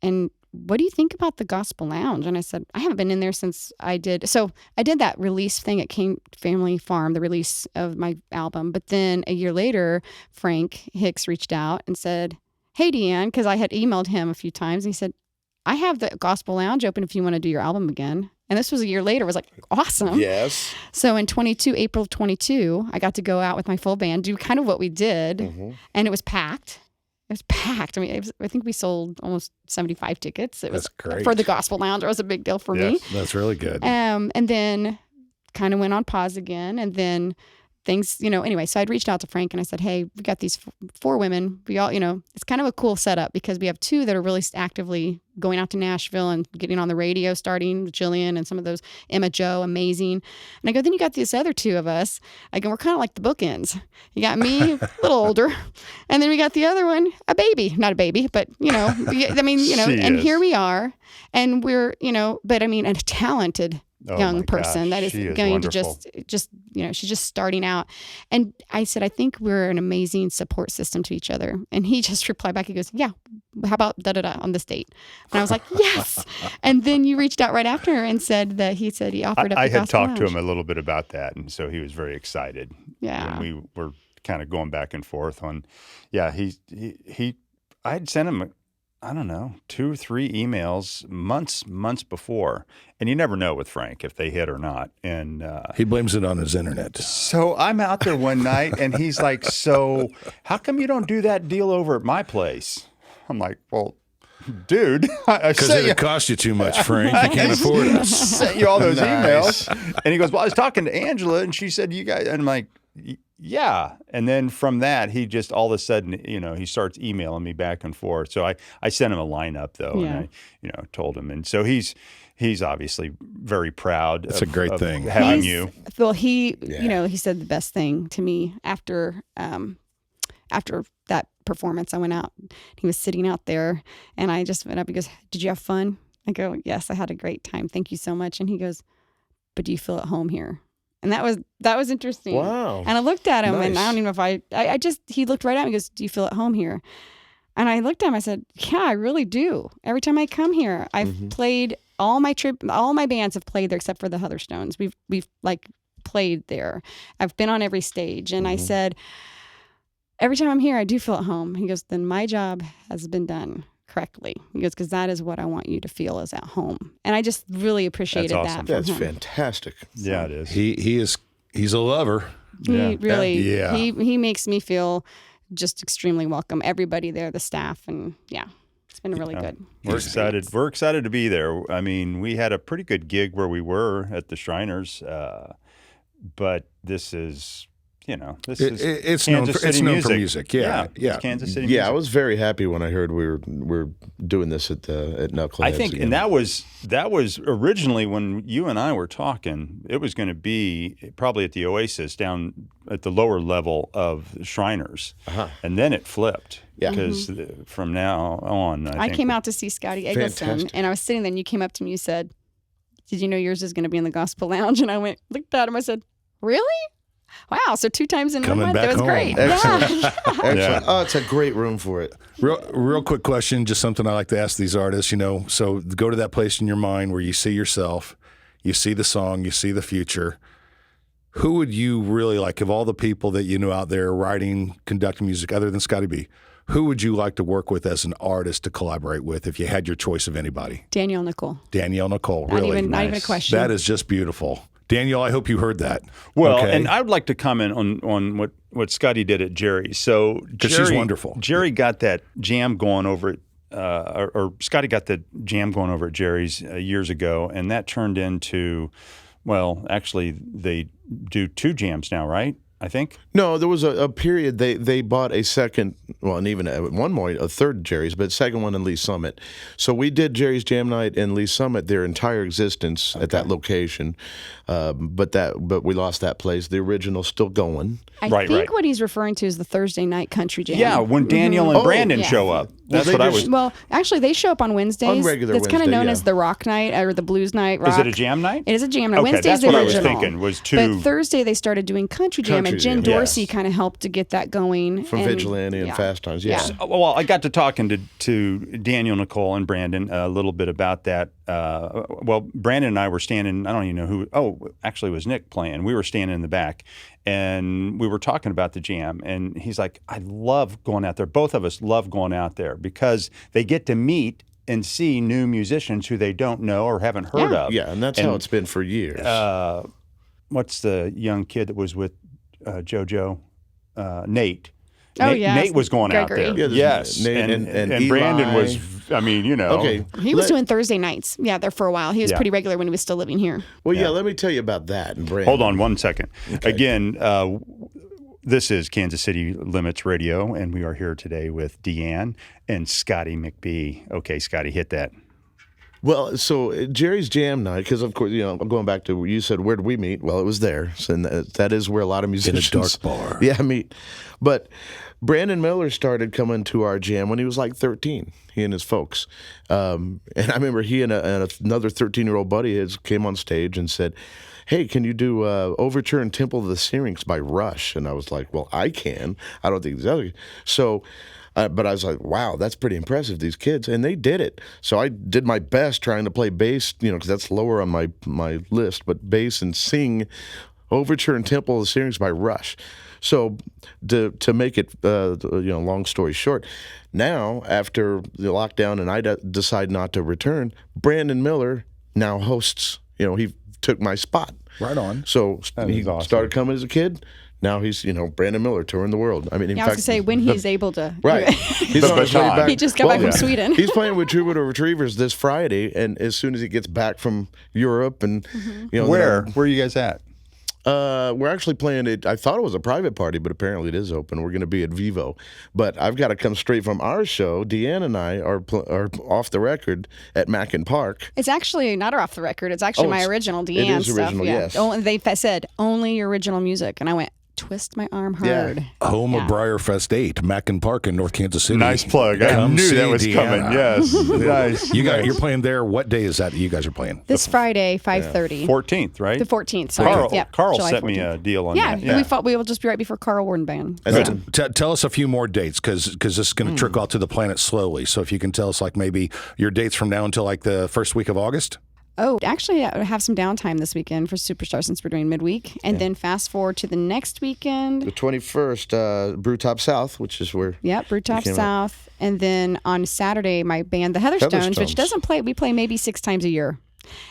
And what do you think about the Gospel Lounge? And I said, I haven't been in there since I did that release thing at King Family Farm, the release of my album. But then a year later, Frank Hicks reached out and said, hey, Deann, because I had emailed him a few times. And he said, I have the Gospel Lounge open if you want to do your album again. And this was a year later. I was like, awesome. Yes. So in April of 22, I got to go out with my full band, do kind of what we did. And it was packed. It was packed. I mean, I think we sold almost 75 tickets. It was great. For the Gospel Lounge. It was a big deal for me. That's really good. And then kind of went on pause again. And then things, anyway, so I'd reached out to Frank and I said, hey, we got these 4 women. We all, it's kind of a cool setup because we have 2 that are really actively going out to Nashville and getting on the radio, starting with Jillian and some of those, Emma Jo, amazing. And I go, then you got this other 2 of us. I go, we're kind of like the bookends. You got me, a little older. And then we got the other one, a baby, not a baby, but, and here we are. And we're, but I mean, a talented young person that is going wonderful. to just she's just starting out. And I said, I think we're an amazing support system to each other. And he just replied back, he goes, yeah, how about da-da-da on this date? And I was like, yes. And then you reached out right after and said that he offered up I the had Gospel talked to Lounge. him a little bit about that. And so he was very excited. Yeah. And we were kind of going back and forth on, I had sent him I don't know, 2 or 3 emails months before. And you never know with Frank if they hit or not. And he blames it on his internet. so I'm out there one night and he's like, so how come you don't do that deal over at my place? I'm like, well, dude, I Because sent it you, cost you too much, Frank. You can't afford it. sent you all those Nice. emails. And he goes, well, I was talking to Angela and she said, you guys, and I'm like, yeah. And then from that, he just all of a sudden, he starts emailing me back and forth. So I sent him a lineup though, Yeah. and I, told him. And so he's obviously very proud. That's a great thing. Having you. Well, he said the best thing to me after that performance. I went out. He was sitting out there, and I just went up. He goes, "Did you have fun?" I go, "Yes, I had a great time. Thank you so much." And he goes, "But do you feel at home here?" And that was interesting. Wow. And I looked at him, and Nice. I don't even know if he looked right at me. He goes, "Do you feel at home here?" And I looked at him. I said, "Yeah, I really do. Every time I come here, I've played all my bands have played there except for the Heatherstones. We've like played there. I've been on every stage." And I said, "Every time I'm here, I do feel at home." He goes, "Then my job has been done correctly." He goes, "Because that is what I want you to feel is at home." And I just really appreciated That's awesome. that. That's from him. fantastic. Yeah, it is. He's a lover. He really, Yeah. he makes me feel just extremely welcome. Everybody there, the staff, and it's been really good. We're excited. We're excited to be there. I mean, we had a pretty good gig where we were at the Shriners, but this is, It's Kansas known City for music. Yeah. it's Kansas City. Yeah, I music. was very happy when I heard we were doing this at Knuckleheads. I think, again. and that was originally when you and I were talking. It was going to be probably at the Oasis down at the lower level of Shriners, and then it flipped. Yeah. Because from now on, I think came out to see Scotty Eggleston, Fantastic. and I was sitting there, and you came up to me, you said, "Did you know yours is going to be in the Gospel Lounge?" And I looked at him, I said, "Really? Wow, so 2 times in 1 Coming month. back That was home. great." Excellent. Yeah. Excellent. Yeah. Oh, it's a great room for it. Real quick question, just something I like to ask these artists, so go to that place in your mind where you see yourself, you see the song, you see the future. Who would you really like, of all the people that you know out there writing, conducting music other than Scotty B, who would you like to work with as an artist to collaborate with if you had your choice of anybody? Danielle Nicole. Danielle Nicole, Not really? even a question. That is just beautiful. Danielle, I hope you heard that. Well, Okay? and I would like to comment on what Scotty did at Jerry's. So 'Cause she's wonderful. Jerry got that jam going over at, or Scotty got the jam going over at Jerry's years ago, and that turned into, well, actually they do 2 jams now, right? I think. No, there was a period they bought a second, well, and even at one point a third Jerry's, but second one in Lee Summit. So we did Jerry's Jam Night in Lee Summit their entire existence at that location, but we lost that place. The original's still going. I Right, think right. what he's referring to is the Thursday night country jam. Yeah, when Daniel and Oh, Brandon yeah. show up. That's they what I just- was. Well, actually, they show up on Wednesdays. On regular It's kind of Wednesday, known yeah. as the rock night or the blues night. Rock. Is it a jam night? It is a jam night. Okay, Wednesday's that's the what I was original. thinking, was But 2. Thursday they started doing country jam, Country and Jim jam, Dorsey yes. kind of helped to get that going. From and, Vigilante and yeah. Fast Times, yeah. Yeah. Well, I got to talking to Daniel, Nicole, and Brandon a little bit about that. Well, Brandon and I were standing, I don't even know who, actually it was Nick playing. We were standing in the back, and we were talking about the jam. And he's like, I love going out there. Both of us love going out there because they get to meet and see new musicians who they don't know or haven't heard of. Yeah, and that's how it's been for years. What's the young kid that was with JoJo? Nate. Oh, Nate, yes. Nate was going Gregory. out Yeah, there. there's Yes. Nate and Brandon Eli. was, I mean, you know. Okay. He was doing Thursday nights. Yeah, there for a while. He was Yeah. pretty regular when he was still living here. Well, yeah, let me tell you about that. And Brandon. Hold on 1 second. Again, this is Kansas City Limits Radio, and we are here today with Deann and Scotty McBee. Okay, Scotty, hit that. Well, so Jerry's Jam Night, because of course, I'm going back to you said, where did we meet? Well, it was there. So, and that is where a lot of musicians dark bar. Yeah, meet. But Brandon Miller started coming to our jam when he was like 13. He and his folks, and I remember he and another 13-year-old buddy of his came on stage and said, "Hey, can you do Overture and Temple of the Syrinx by Rush?" And I was like, "Well, I can. I don't think these other." So. But I was like, wow, that's pretty impressive, these kids. And they did it. So I did my best trying to play bass, because that's lower on my list, but bass and sing Overture and Temple of the Series by Rush. So to make it, long story short, now after the lockdown and I decide not to return, Brandon Miller now hosts. He took my spot. Right on. So he awesome. started coming as a kid. Now he's, Brandon Miller touring the world. I mean, in I was fact, going to say, when he's able to. right. He's on his way baton. back. He just got back from Sweden. He's playing with Troubadour Retrievers this Friday, and as soon as he gets back from Europe and, Where are you guys at? we're actually playing it. I thought it was a private party, but apparently it is open. We're going to be at Vivo. But I've got to come straight from our show. Deann and I are off the record at Mackin Park. It's actually not off the record. It's actually my original Deann it is stuff. original, Yeah. yes. They said only your original music, and I went, twist my arm hard. Yeah. Home of Briarfest 8, Mackin Park in North Kansas City. Nice plug. I Come knew see that was Deanna. coming. Yes. Nice. You're playing there. What day is that you guys are playing? This Friday, 5:30. 14th, right? The 14th. Sorry. Carl July sent me 14th. a deal on Yeah, that. we thought we will just be right before Carl Warden Band. And So. then- Tell us a few more dates, because this is going to trickle out to the planet slowly. So if you can tell us, like, maybe your dates from now until like the first week of August. Oh, actually, I have some downtime this weekend for Superstar since we're doing midweek. And then fast forward to the next weekend. the 21st, Brewtop South, which is where. Yep, Brewtop came up. South. And then on Saturday, my band, the Heatherstones, which Heatherstones. doesn't play, we play maybe 6 times a year.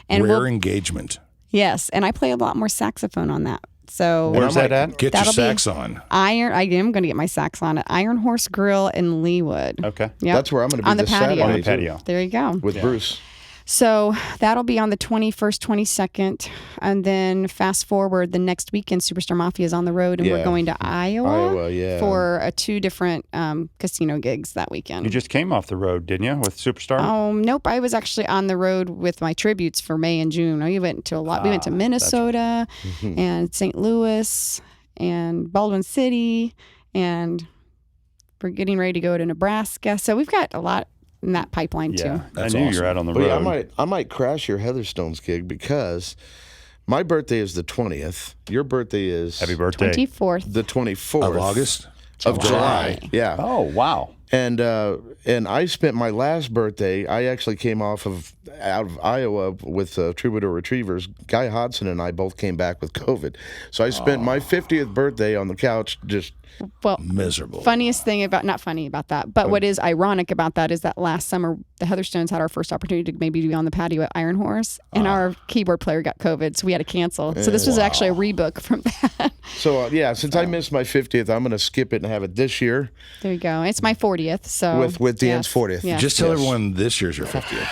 And Rare engagement. yes, and I play a lot more saxophone on that. So Where's that at? Get your That'll be- sax on. I am going to get my sax on at Iron Horse Grill in Leawood. Okay. Yep. That's where I'm going to be on the this patio. Saturday. On the too, patio. There you go. with Bruce. So that'll be on the 21st, 22nd. And then fast forward, the next weekend, Superstar Mafia is on the road, and we're Yeah. going to Iowa, yeah. for 2 different casino gigs that weekend. You just came off the road, didn't you, with Superstar? Nope. I was actually on the road with my tributes for May and June. We went to a lot. We went to Minnesota and St. Louis and Baldwin City, and we're getting ready to go to Nebraska. So we've got a lot in that pipeline Yeah. too. That's I knew you awesome. were out on the But road. yeah, I might crash your Heatherstones gig because my birthday is the 20th. Your birthday is Happy birthday. 24th. the 24th Of August? of July. Yeah. Oh, wow. And I spent my last birthday. I actually came out of Iowa with Troubadour Retrievers. Guy Hodson and I both came back with COVID, so I spent my 50th birthday on the couch. Just Well, Miserable. funniest thing about, not funny about that, but what is ironic about that is that last summer the Heatherstones had our first opportunity to maybe be on the patio at Iron Horse, and our keyboard player got COVID, so we had to cancel. So this was actually a rebook from that. so since I missed my 50th, I'm going to skip it and have it this year There you go. It's my 40th. So with Deann's 40th. Yeah. Just tell everyone this year's your 50th.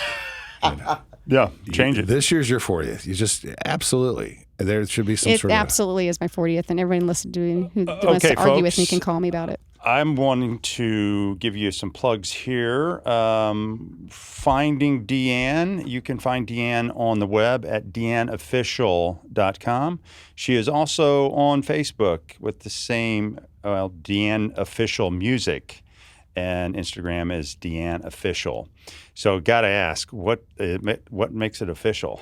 Yeah, change it. This year's your 40th. You just absolutely. There should be some It sort of. absolutely is my 40th, and everyone listen to who wants to Okay, argue with me folks. can call me about it. I'm wanting to give you some plugs here. Finding Deann. You can find Deann on the web at deannofficial.com. She is also on Facebook with the same, Deann Official Music. And Instagram is Deann Official. So, got to ask, what makes it official?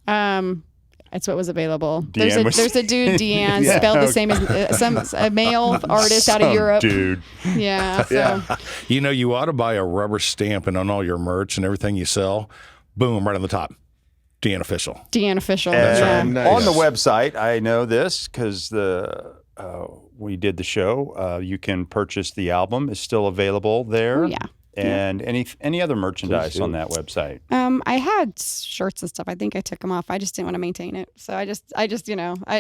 That's what was available. Deann was- There's a dude, Deann, Yeah, spelled the same as a male artist out of Some Europe. dude. Yeah. So You ought to buy a rubber stamp, and on all your merch and everything you sell, boom, right on the top. Deann Official. Deann Official. And Nice. on the website, I know this because we did the show. You can purchase the album; it's still available there. Oh, yeah. And any other merchandise do. on that website. I had shirts and stuff. I think I took them off. I just didn't want to maintain it. So I just, I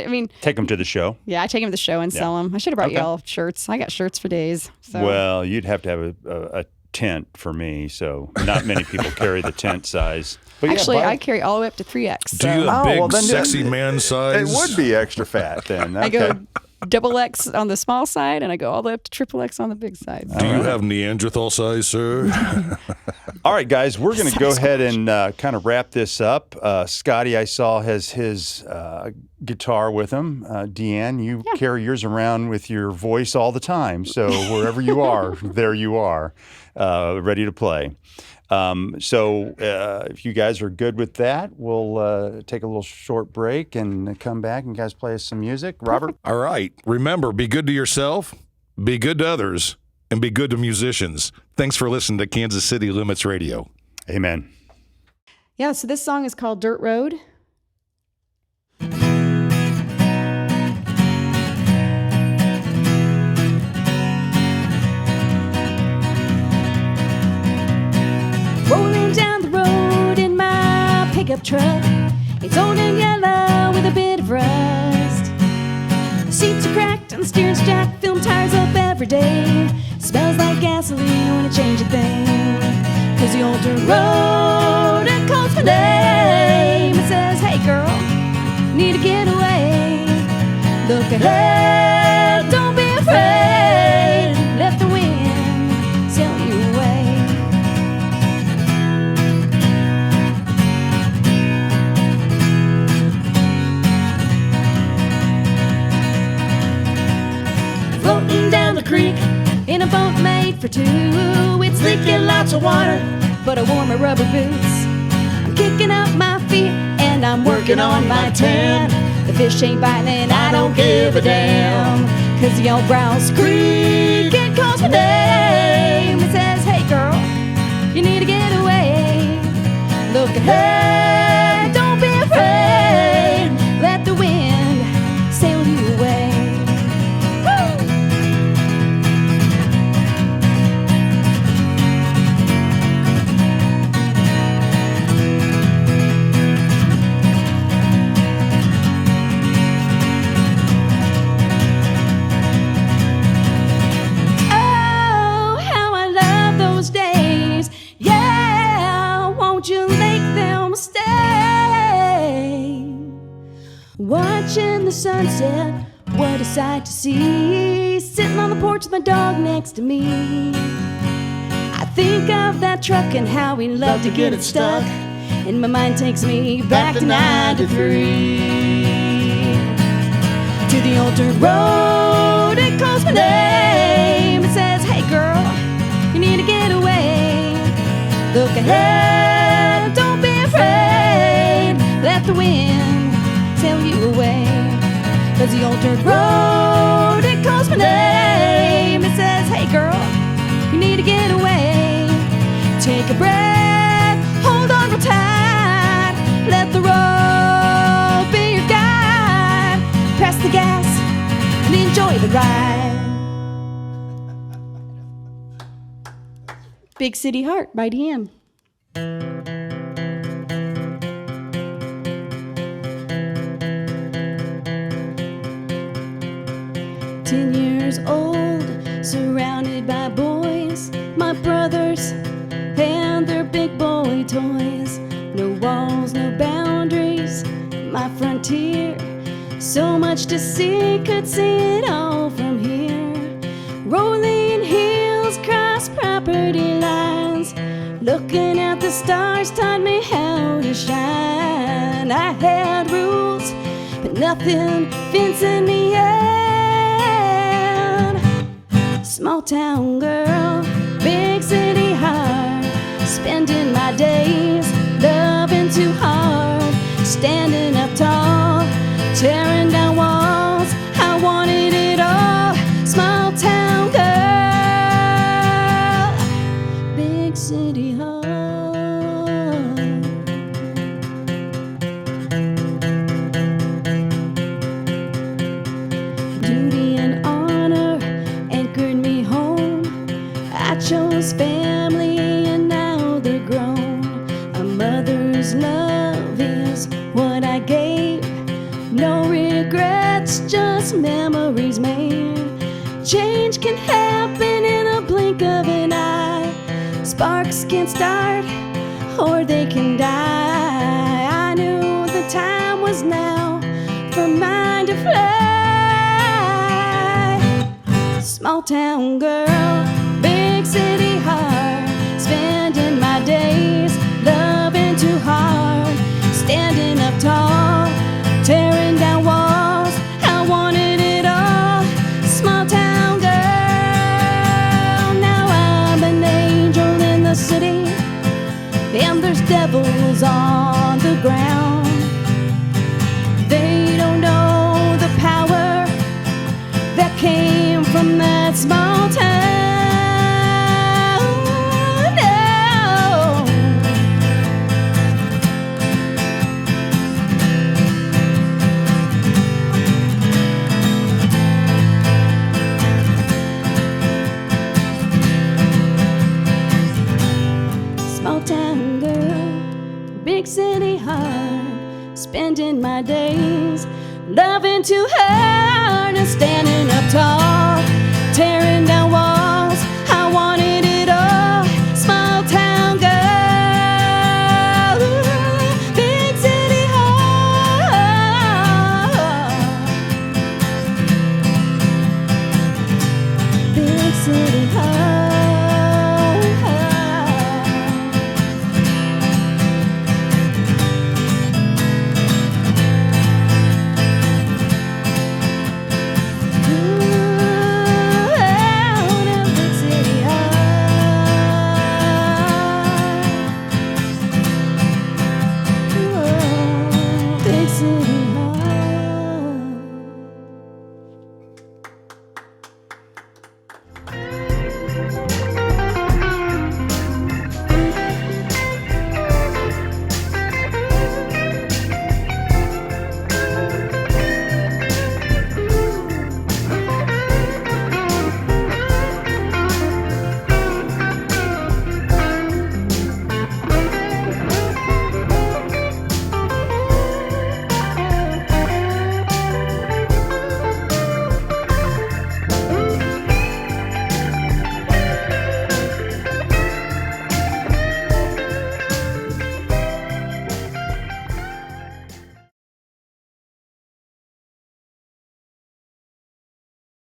mean, Take them to the show. yeah, I take them to the show and sell them. I should have brought you Okay. all shirts. I got shirts for days. So. Well, you'd have to have a tent for me, so not many people carry the tent size. But Actually, buy- I carry all the way up to 3X. Do you So have big, well, then- sexy man It size? would be extra fat then. I Okay. go double X on the small side, and I go all the way up to triple X on the big side. Do you have Neanderthal size, sir? All right, guys, we're going to go ahead and kind of wrap this up. Scotty, I saw, has his guitar with him. Deann, you carry yours around with your voice all the time. So wherever you are, there you are, ready to play. So if you guys are good with that, we'll take a little short break and come back and guys play us some music. Robert? All right. Remember, be good to yourself, be good to others, and be good to musicians. Thanks for listening to Kansas City Limits Radio. Amen. Yeah, so this song is called Dirt Road. pickup truck. It's old and yellow with a bit of rust. The seats are cracked and the steering's jacked. Film tires up every day. Smells like gasoline when I change a thing. Cause the old dirt road, it calls my name. It says, hey girl, need to get away. Look ahead, don't be afraid. Let the wind sail you away. Floating down the creek in a boat made for two. It's leaking lots of water, but I wore my rubber boots. I'm kicking up my feet and I'm working on my tan. The fish ain't biting and I don't give a damn. Cause the old Browse Creek, it calls my name. It says, hey girl, you need to get away. Look ahead, don't be afraid. Let the wind sail you away. Woo! Oh, how I love those days. Yeah, won't you make them stay? Watching the sunset, what a sight to see. Sitting on the porch with my dog next to me. I think of that truck and how we love to get it stuck. And my mind takes me back to 93. To the old dirt road, it calls my name. It says, hey girl, you need to get away. Look ahead, don't be afraid. Let the wind sail you away. Cause the old dirt road, it calls my name. It says, hey girl, you need to get away. Take a breath, hold on real tight. Let the road be your guide. Press the gas and enjoy the ride. Big City Heart by Deann. 10 years old, surrounded by boys, my brothers and their big boy toys. No walls, no boundaries, my frontier. So much to see, could see it all from here. Rolling hills, cross property lines. Looking at the stars taught me how to shine. I had rules, but nothing fencing me in. Small town girl, big city heart. Spending my days loving too hard. Standing up tall, tearing down walls. I wanted it all. Small town girl, big city heart. Duty and honor anchored me home. I chose family and now they're grown. A mother's love is what I gave. No regrets, just memories made. Change can happen in a blink of an eye. Sparks can start or they can die. I knew the time was now for mine to fly. Small town girl, big city heart. Spending my days loving too hard. Standing up tall, tearing down walls. I wanted it all. Small town girl. Now I'm an angel in the city, and there's devils on the ground. They don't know the power that came from that small town. No. Small town girl, big city heart. spending my days, loving too hard and standing up tall, tearing down walls. I wanted it all. Small town girl, big city heart, big city heart.